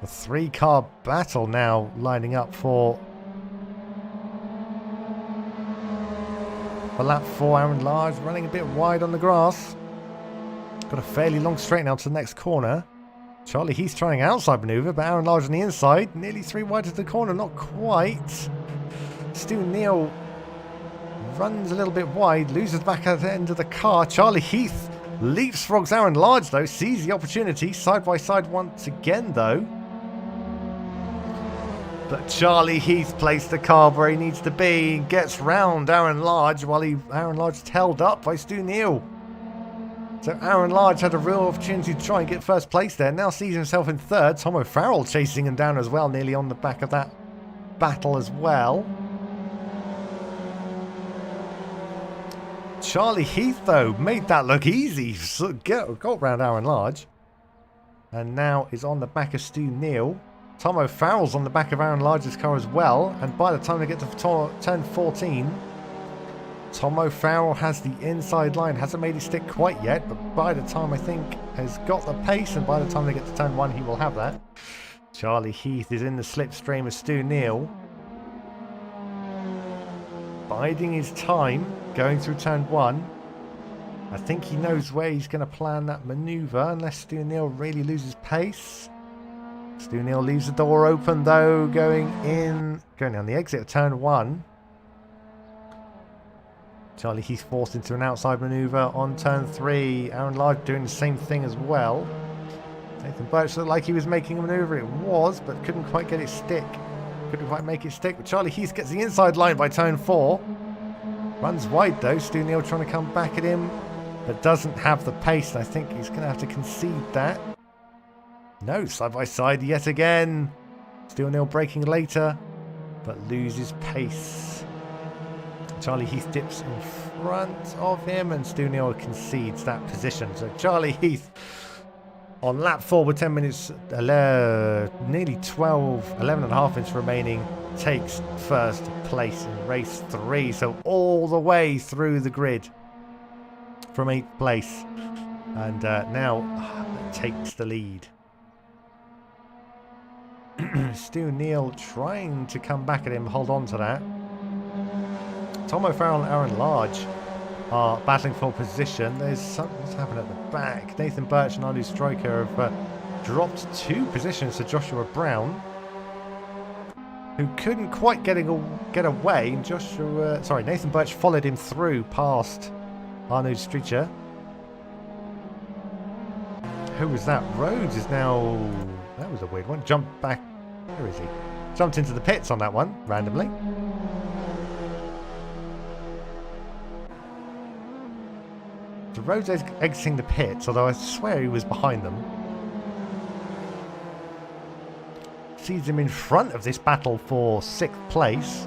A 3-car battle now lining up for lap 4. Aaron Large running a bit wide on the grass. Got a fairly long straight now to the next corner. Charlie Heath trying outside manoeuvre, but Aaron Large on the inside. Nearly 3 wide to the corner, not quite. Stu Neal runs a little bit wide, loses back at the end of the car. Charlie Heath leapfrogs Aaron Large, though, sees the opportunity. Side by side once again, though. But Charlie Heath placed the car where he needs to be and gets round Aaron Large while Aaron Large is held up by Stu Neal. So Aaron Large had a real opportunity to try and get first place there. Now sees himself in 3rd. Tom O'Farrell chasing him down as well, nearly on the back of that battle as well. Charlie Heath, though, made that look easy. So got round Aaron Large. And now is on the back of Stu Neal. Tom O'Farrell's on the back of Aaron Large's car as well. And by the time they get to turn 14, Tom O'Farrell has the inside line. Hasn't made it stick quite yet, but by the time I think has got the pace, and by the time they get to turn 1, he will have that. Charlie Heath is in the slipstream of Stu Neal. Biding his time, going through turn 1. I think he knows where he's going to plan that manoeuvre, unless Stu Neal really loses pace. Stu Neal leaves the door open, though, going on the exit of turn 1. Charlie Heath forced into an outside manoeuvre on turn 3. Aaron Large doing the same thing as well. Nathan Birch looked like he was making a manoeuvre. It was, but couldn't quite get it stick. Couldn't quite make it stick. But Charlie Heath gets the inside line by turn 4. Runs wide, though. Stu Neal trying to come back at him, but doesn't have the pace. I think he's going to have to concede that. No, side by side yet again. Stu Neal braking later, but loses pace. Charlie Heath dips in front of him, and Stu Neal concedes that position. So Charlie Heath on lap 4 with 10 minutes, nearly 11 and a half minutes remaining, takes first place in race 3. So all the way through the grid from 8th place, and now takes the lead. Stu Neal trying to come back at him, hold on to that. Tom O'Farrell and Aaron Large are battling for position. There's something's happened at the back. Nathan Birch and Anu Stryker have dropped 2 positions to Joshua Brown, who couldn't quite get away. Nathan Birch followed him through past Anu Stryker. Who was that? Rhodes is now... That was a weird one. Jumped back. Where is he? Jumped into the pits on that one, randomly. So Rhodes is exiting the pits, although I swear he was behind them. sees him in front of this battle for 6th place.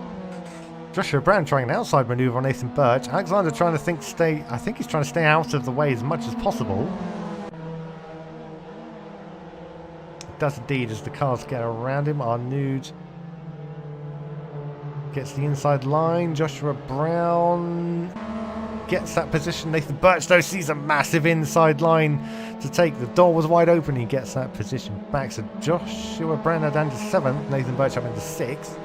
Joshua Brown trying an outside manoeuvre on Nathan Birch. Alexander trying to I think he's trying to stay out of the way as much as possible. Does indeed as the cars get around him. Arnoud gets the inside line. Joshua Brown gets that position. Nathan Birch though sees a massive inside line to take. The door was wide open. He gets that position back. So Joshua Brown now down to 7th. Nathan Birch up into 6th.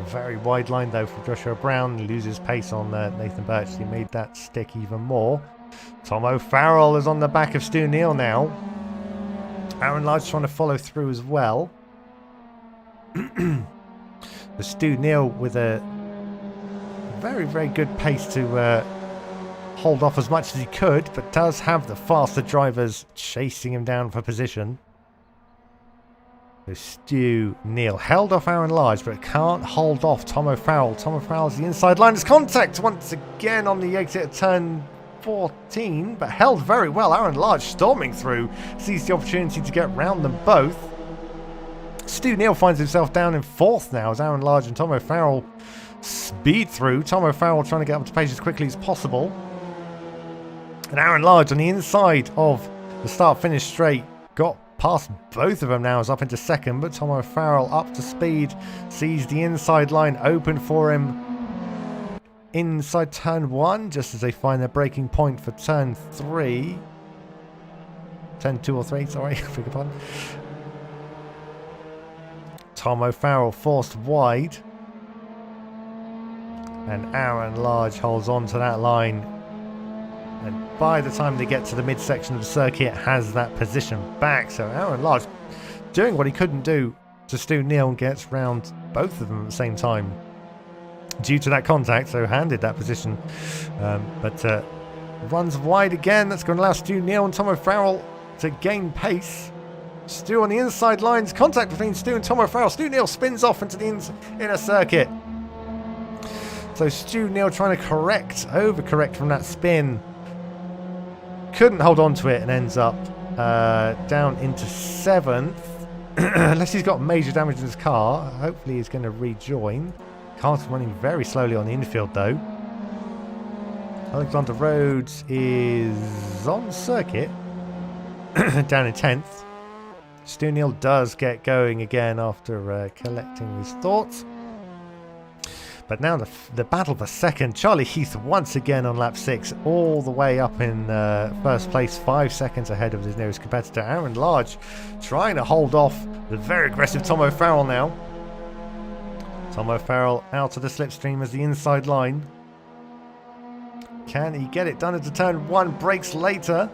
Very wide line though for Joshua Brown. He loses pace on Nathan Birch. He made that stick even more. Tom O'Farrell is on the back of Stu Neal now. Aaron Large trying to follow through as well. The Stu Neal with a very, very good pace to hold off as much as he could, but does have the faster drivers chasing him down for position. So Stu Neal held off Aaron Large, but can't hold off Tom O'Farrell. Tom O'Farrell's the inside line. There's contact once again on the exit at turn 14, but held very well. Aaron Large storming through, sees the opportunity to get round them both. Stu Neal finds himself down in 4th now as Aaron Large and Tom O'Farrell speed through. Tom O'Farrell trying to get up to pace as quickly as possible. And Aaron Large on the inside of the start-finish straight got past both of them now, is up into 2nd, but Tom O'Farrell up to speed, sees the inside line open for him inside turn 1, just as they find their breaking point for turn 3. Turn 2 or 3, sorry, I beg your pardon. Tom O'Farrell forced wide, and Aaron Large holds on to that line. And by the time they get to the midsection of the circuit, has that position back. So Aaron Large doing what he couldn't do to Stu Neal and gets round both of them at the same time due to that contact. So handed that position, but runs wide again. That's going to allow Stu Neal and Tom O'Farrell to gain pace. Stu on the inside lines. Contact between Stu and Tom O'Farrell. Stu Neal spins off into the inner circuit. So Stu Neal trying to overcorrect from that spin. Couldn't hold on to it and ends up down into 7th. Unless he's got major damage in his car. Hopefully he's going to rejoin. Car's running very slowly on the infield though. Alexander Rhodes is on circuit. Down in 10th. Stu Neal does get going again after collecting his thoughts. But now the battle for 2nd. Charlie Heath once again on lap 6, all the way up in 1st place, 5 seconds ahead of his nearest competitor. Aaron Large trying to hold off the very aggressive Tom O'Farrell now. Tom O'Farrell out of the slipstream as the inside line. Can he get it done into turn 1? Brakes later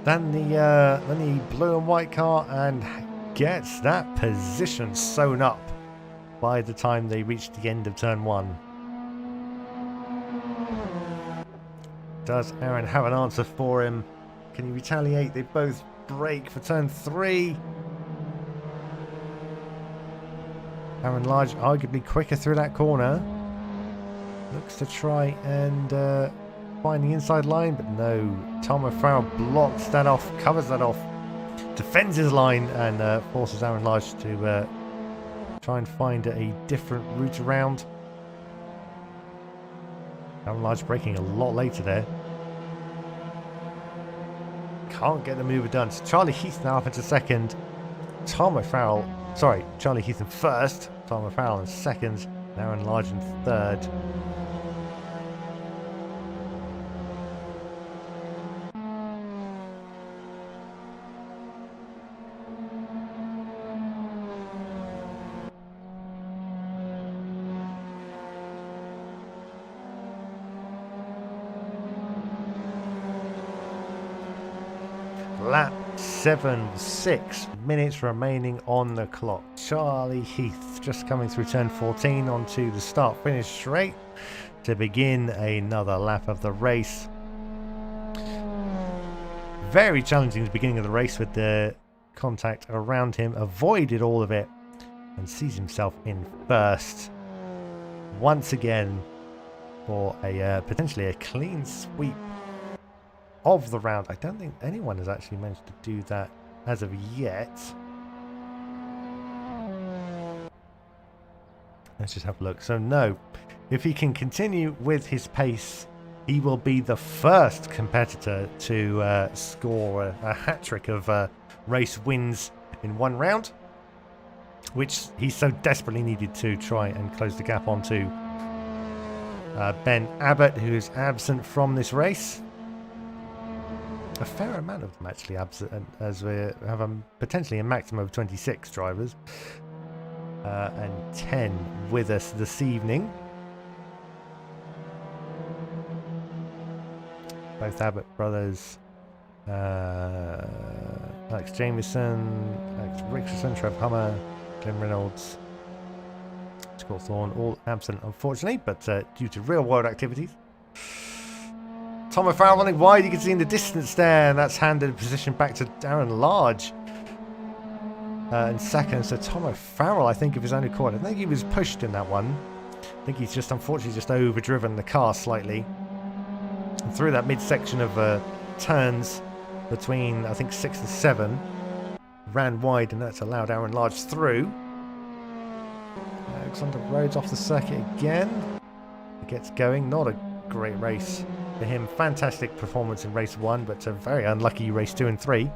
than the blue and white car and gets that position sewn up by the time they reach the end of turn 1. Does Aaron have an answer for him? Can he retaliate? They both brake for turn 3. Aaron Large arguably quicker through that corner. Looks to try and find the inside line, but no. Tom O'Farrell blocks that off, covers that off, defends his line, and forces Aaron Large to try and find a different route around. Aaron Large braking a lot later there. Can't get the mover done. So Charlie Heath now up into 2nd. Charlie Heath in 1st. Tom O'Farrell in 2nd. Aaron Large in 3rd. Lap 7, 6 minutes remaining on the clock. Charlie Heath just coming through turn 14 onto the start-finish straight to begin another lap of the race. Very challenging at the beginning of the race with the contact around him. Avoided all of it and sees himself in first once again for a potentially a clean sweep of the round. I don't think anyone has actually managed to do that as of yet. Let's just have a look. So no, if he can continue with his pace, he will be the first competitor to score a hat-trick of race wins in one round, which he so desperately needed to try and close the gap onto Ben Abbott, who is absent from this race. A fair amount of them actually absent, as we have potentially a maximum of 26 drivers. And 10 with us this evening. Both Abbott brothers, Alex Jamieson, Alex Richardson, Trev Hummer, Glenn Reynolds, Scott Thorne, all absent unfortunately, but due to real world activities. Tom O'Farrell running wide, you can see in the distance there, and that's handed position back to Darren Large. In second, so Tom O'Farrell, I think, of his own accord. I think he was pushed in that one. I think he's just unfortunately just overdriven the car slightly. And through that midsection of turns between, I think, 6 and 7, ran wide, and that's allowed Aaron Large through. Alexander Rhodes off the circuit again. It gets going. Not a great race for him. Fantastic performance in race 1, but a very unlucky race 2 and 3.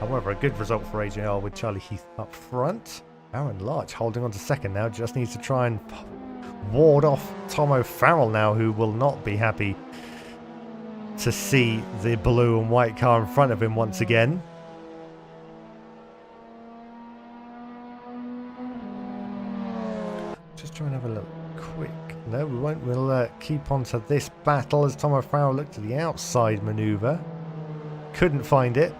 However, a good result for AJR with Charlie Heath up front. Aaron Larch holding on to second now. Just needs to try and ward off Tom O'Farrell now, who will not be happy to see the blue and white car in front of him once again. Just try and have a look quick. No, we won't. We'll keep on to this battle as Tom O'Farrell looked at the outside manoeuvre. Couldn't find it.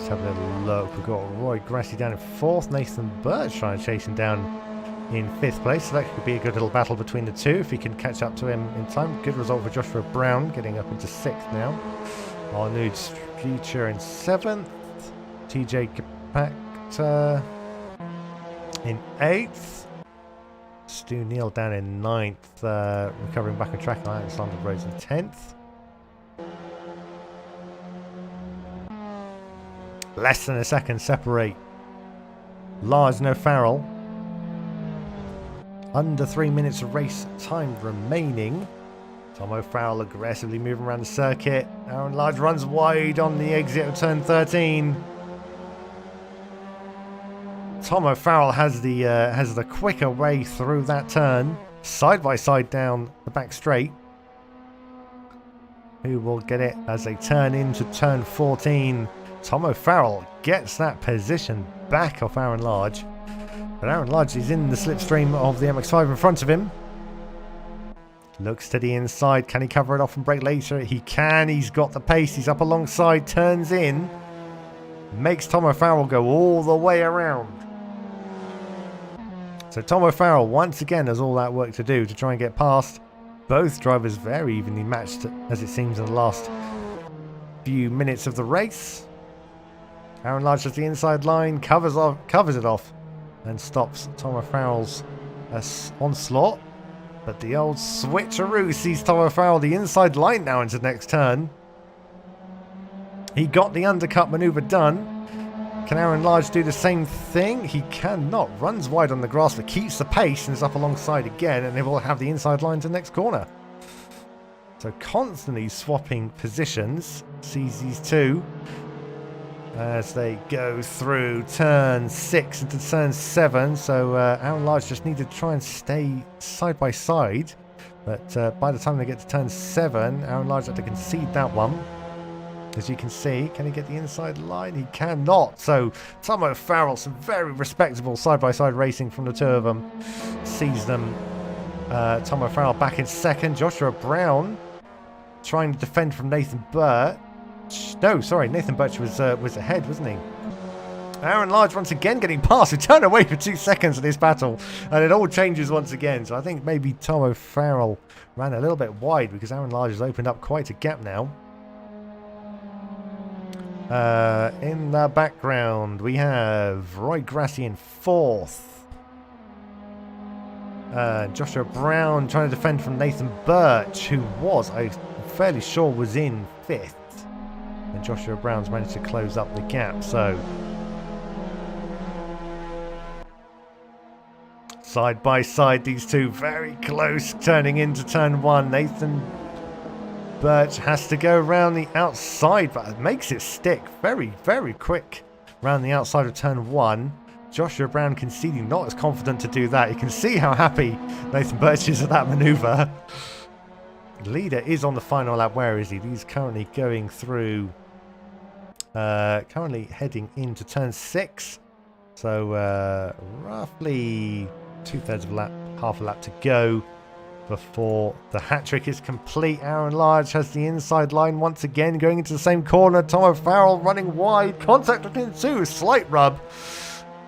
Have a little look. We've got Roy Grassi down in 4th, Nathan Birch trying to chase him down in 5th place, so that could be a good little battle between the two if he can catch up to him in time. Good result for Joshua Brown, getting up into 6th now. Arnoud Streeter in 7th, TJ Kapakta in 8th, Stu Neal down in 9th, recovering back on track, and Alexander Rhodes in 10th. Less than a second separate Large and O'Farrell. Under 3 minutes of race time remaining. Tom O'Farrell aggressively moving around the circuit. Aaron Large runs wide on the exit of turn 13. Tom O'Farrell has the quicker way through that turn, side by side down the back straight. Who will get it as they turn into turn 14? Tom O'Farrell gets that position back off Aaron Large. But Aaron Large is in the slipstream of the MX-5 in front of him. Looks to the inside. Can he cover it off and brake later? He can. He's got the pace. He's up alongside. Turns in. Makes Tom O'Farrell go all the way around. So Tom O'Farrell once again has all that work to do to try and get past. Both drivers very evenly matched, as it seems, in the last few minutes of the race. Aaron Large has the inside line, covers it off, and stops Tom O'Farrell's onslaught. But the old switcheroo sees Tom O'Farrell the inside line now into the next turn. He got the undercut manoeuvre done. Can Aaron Large do the same thing? He cannot. Runs wide on the grass, but keeps the pace and is up alongside again, and they will have the inside line to the next corner. So constantly swapping positions, sees these two as they go through turn 6 into turn 7. So Aaron Large just need to try and stay side by side. But by the time they get to turn 7, Aaron Large had to concede that one. As you can see, can he get the inside line? He cannot. So Tom O'Farrell, some very respectable side-by-side racing from the two of them. Sees them. Tom O'Farrell back in second. Joshua Brown trying to defend from Nathan Birch. No, sorry, Nathan Birch was ahead, wasn't he? Aaron Large once again getting past. We turn away for 2 seconds in this battle, and it all changes once again. So I think maybe Tom O'Farrell ran a little bit wide because Aaron Large has opened up quite a gap now. In the background, we have Roy Grassi in 4th. Joshua Brown trying to defend from Nathan Birch, who was, I'm fairly sure, was in 5th. And Joshua Brown's managed to close up the gap. So side by side, these two very close, turning into turn 1. Nathan Birch has to go around the outside, but it makes it stick very, very quick around the outside of turn 1. Joshua Brown conceding, not as confident to do that. You can see how happy Nathan Birch is at that manoeuvre. Leader is on the final lap. Where is he? He's currently going through, currently heading into turn 6. So roughly 2/3 of a lap, half a lap to go before the hat trick is complete. Aaron Large has the inside line once again, going into the same corner. Tom O'Farrell running wide, contact between the two, slight rub.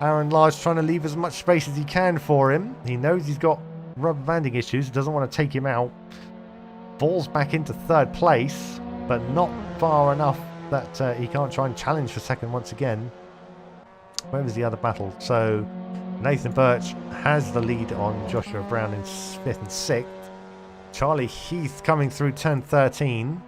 Aaron Large trying to leave as much space as he can for him. He knows he's got rubber banding issues, he doesn't want to take him out. Falls back into 3rd place, but not far enough that he can't try and challenge for 2nd once again. Where was the other battle? So Nathan Birch has the lead on Joshua Brown in 5th and 6th. Charlie Heath coming through turn 13.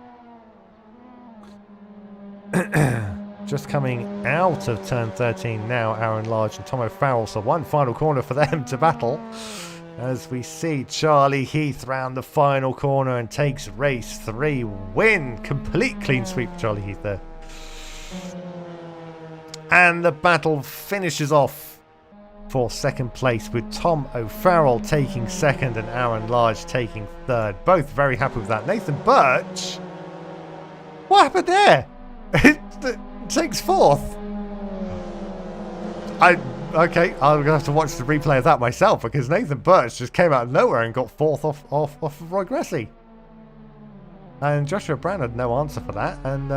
Just coming out of turn 13 now, Aaron Large and Tom O'Farrell. So one final corner for them to battle. As we see Charlie Heath round the final corner and takes race 3. Win. Complete clean sweep for Charlie Heath there. And the battle finishes off for 2nd place with Tom O'Farrell taking 2nd and Aaron Large taking 3rd. Both very happy with that. Nathan Birch, what happened there? It takes 4th. Okay, I'm going to have to watch the replay of that myself, because Nathan Birch just came out of nowhere and got 4th off of Roy Grassi. And Joshua Brown had no answer for that. And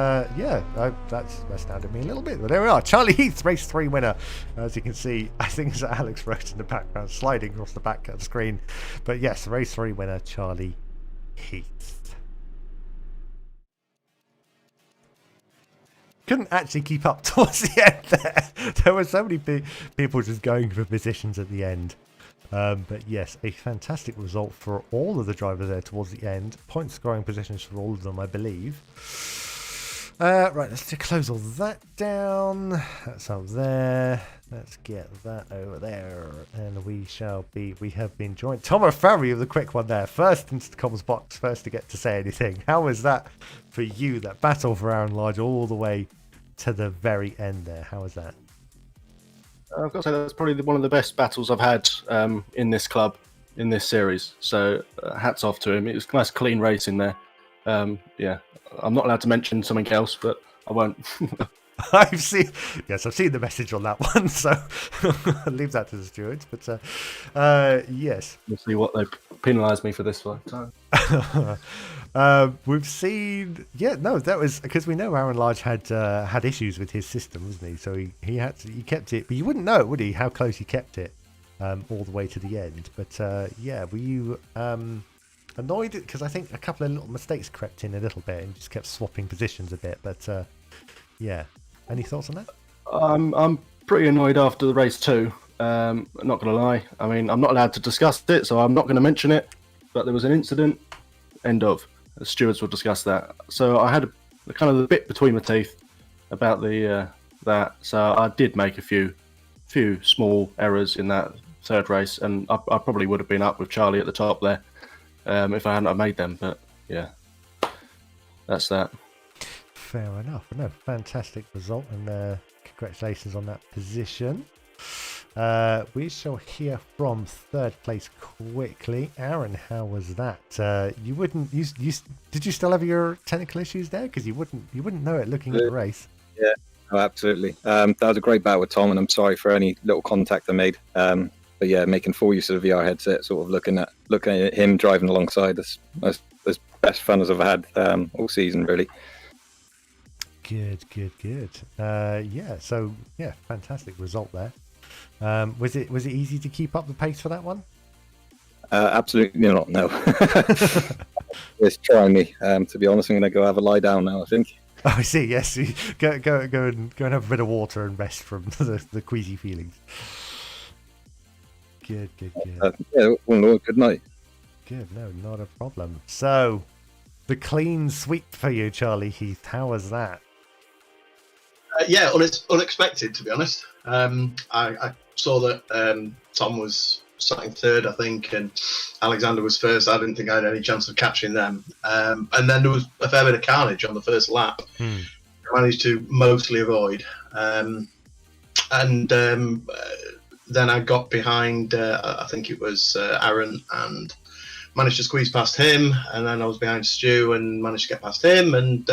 that's astounded me a little bit. But there we are. Charlie Heath, race 3 winner. As you can see, I think it's Alex Rose in the background, sliding across the back of the screen. But yes, race 3 winner, Charlie Heath. Couldn't actually keep up towards the end there. There were so many people just going for positions at the end. But yes, a fantastic result for all of the drivers there towards the end. Point scoring positions for all of them, I believe. Right, let's close all that down. That's up there. Let's get that over there. And we have been joined. Tom O'Farrell of the quick one there. First into the comms box, first to get to say anything. How was that for you, that battle for Aaron Large all the way to the very end there? How was that? I've got to say that's probably one of the best battles I've had in this club, in this series. So hats off to him. It was a nice clean race in there. Yeah, I'm not allowed to mention something else, but I won't. I've seen the message on that one, so I'll leave that to the stewards. But yes, we'll see what they penalise me for this one time. We've seen, that was because we know Aaron Large had issues with his system, wasn't he? So he kept it, but you wouldn't know, would he, how close he kept it all the way to the end? But were you annoyed because I think a couple of little mistakes crept in a little bit and just kept swapping positions a bit? But any thoughts on that? I'm pretty annoyed after the race 2. Not going to lie. I mean, I'm not allowed to discuss it, so I'm not going to mention it. But there was an incident. End of. The stewards will discuss that. So I had a kind of the bit between my teeth about the that. So I did make a few small errors in that 3rd race, and I probably would have been up with Charlie at the top there if I hadn't have made them. But yeah, that's that. Fair enough. No, fantastic result, and congratulations on that position. We shall hear from 3rd place quickly. Aaron, how was that? Did you still have your technical issues there? Because you wouldn't know it looking at the race. Yeah, oh, absolutely. That was a great battle with Tom, and I'm sorry for any little contact I made. But yeah, making full use of the VR headset, sort of looking at him driving alongside us, as best fun as I've had all season, really. Good. Yeah, so yeah, fantastic result there. Was it easy to keep up the pace for that one? Absolutely not. No. It's trying me. To be honest, I'm going to go have a lie down now, I think. Oh, I see. Yes, go and have a bit of water and rest from the queasy feelings. Good. Yeah, well, no, good night. Good. No, not a problem. So, the clean sweep for you, Charlie Heath. How was that? Yeah, unexpected, to be honest. I saw that Tom was starting third, I think, and Alexander was first. I didn't think I had any chance of catching them. And then there was a fair bit of carnage on the first lap. I managed to mostly avoid. Then I got behind, I think it was Aaron, and managed to squeeze past him. And then I was behind Stu and managed to get past him. And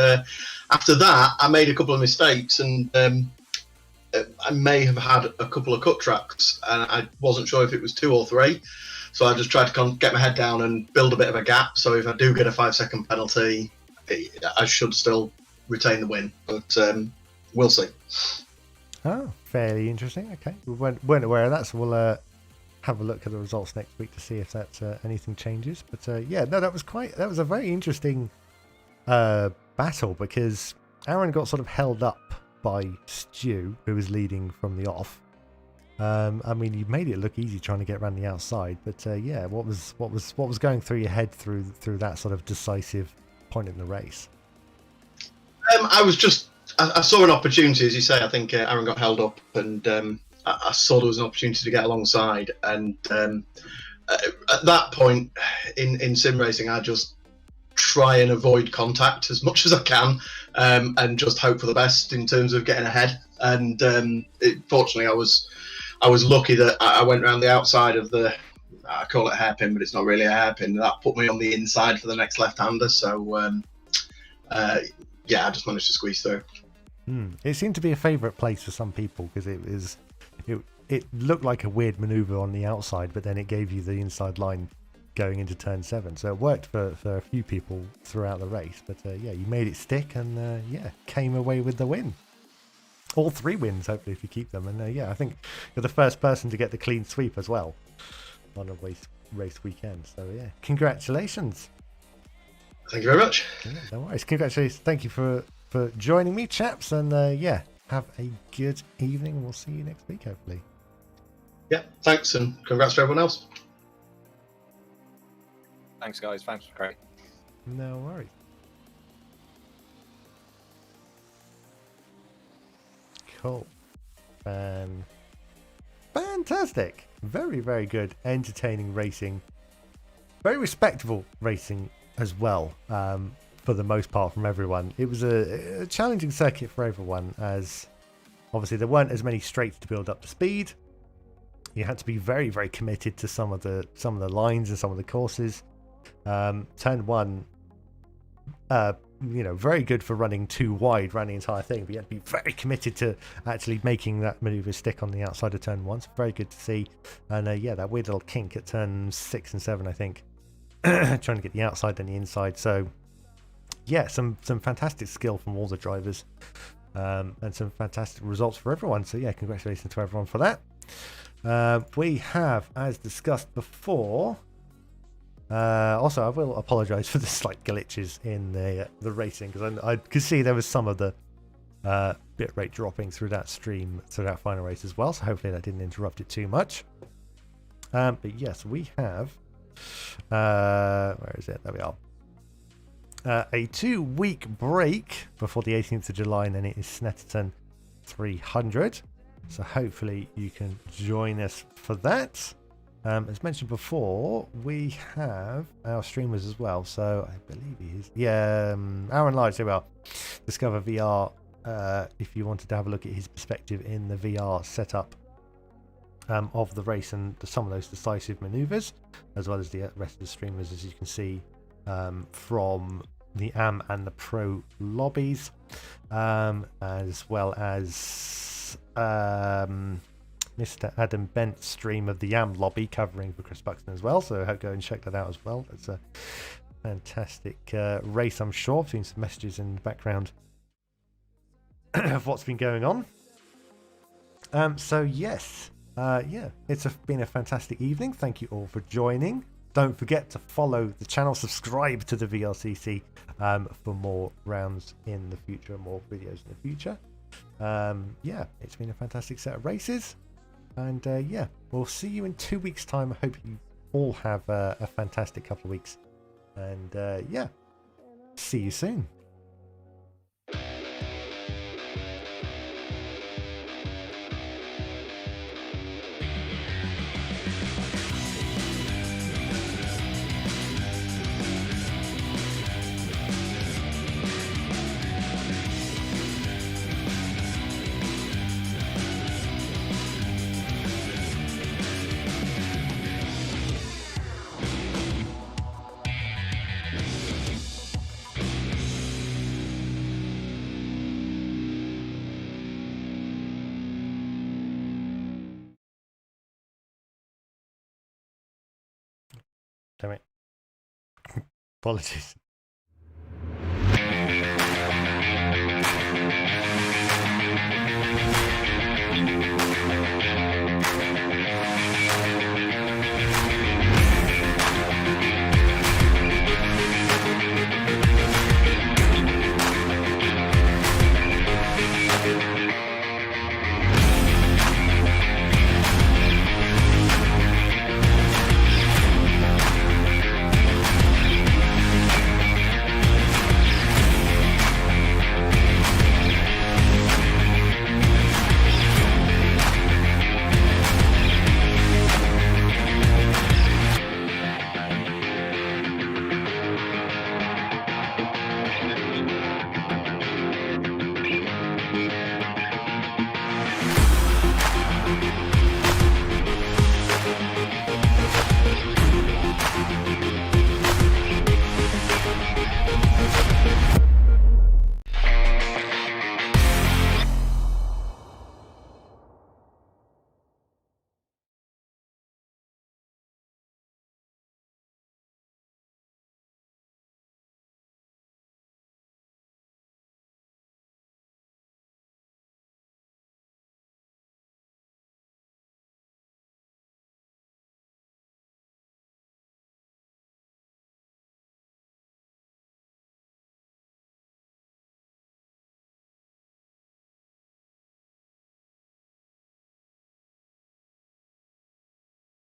after that, I made a couple of mistakes, and I may have had a couple of cut tracks, and I wasn't sure if it was 2 or 3. So I just tried to get my head down and build a bit of a gap. So if I do get a 5-second penalty, I should still retain the win. But we'll see. Oh, fairly interesting. Okay, we weren't aware of that, so we'll have a look at the results next week to see if that anything changes. But yeah, no, that was a very interesting battle, because Aaron got sort of held up by Stu, who was leading from the off. I mean, you made it look easy trying to get around the outside, but yeah, what was going through your head through that sort of decisive point in the race? I saw an opportunity, as you say. I think Aaron got held up, and I saw there was an opportunity to get alongside. And at that point in sim racing, I just try and avoid contact as much as I can, and just hope for the best in terms of getting ahead. And fortunately, I was lucky that I went around the outside of I call it a hairpin, but it's not really a hairpin. That put me on the inside for the next left-hander. So yeah, I just managed to squeeze through. It seemed to be a favourite place for some people, because it looked like a weird manoeuvre on the outside, but then it gave you the inside line going into turn 7. So it worked for a few people throughout the race. But yeah, you made it stick, and yeah, came away with the win. All 3 wins, hopefully, if you keep them. And yeah, I think you're the first person to get the clean sweep as well on a race weekend. So yeah, congratulations. Thank you very much. Yeah, no worries. Congratulations. Thank you for joining me, chaps. And yeah, have a good evening. We'll see you next week, hopefully. Yeah, thanks, and congrats to everyone else. Thanks, guys. Thanks for great. No worries. Cool. Fantastic. Very, very good. Entertaining racing. Very respectable racing as well, for the most part, from everyone. It was a challenging circuit for everyone, as obviously there weren't as many straights to build up the speed. You had to be very, very committed to some of the lines and some of the courses. Turn 1, very good for running 2 wide around the entire thing, but you had to be very committed to actually making that maneuver stick on the outside of turn 1. So very good to see. And yeah, that weird little kink at turn 6 and 7, I think, trying to get the outside and the inside. So yeah, some fantastic skill from all the drivers, and some fantastic results for everyone. So yeah, congratulations to everyone for that. We have, as discussed before, also I will apologise for the slight glitches in the racing, because I could see there was some of the bitrate dropping through that stream, through that final race as well, so hopefully that didn't interrupt it too much. But yes, we have where is it? There we are. A 2-week break before the 18th of July, and then it is Snetterton 300. So hopefully you can join us for that. As mentioned before, we have our streamers as well. So I believe he is. Yeah, Aaron Lights, here we are. Discover VR. If you wanted to have a look at his perspective in the VR setup of the race and some of those decisive maneuvers, as well as the rest of the streamers, as you can see from the AM and the Pro lobbies, as well as Mr. Adam Bent's stream of the AM lobby covering for Chris Buxton as well. So go and check that out as well. It's a fantastic race, I'm sure. I've seen some messages in the background of what's been going on. So yes, yeah, it's been a fantastic evening. Thank you all for joining. Don't forget to follow the channel, subscribe to the VLCC for more rounds in the future, more videos in the future. Yeah, it's been a fantastic set of races. And yeah, we'll see you in 2 weeks' time. I hope you all have a fantastic couple of weeks. And yeah, see you soon. Damn it. Apologies.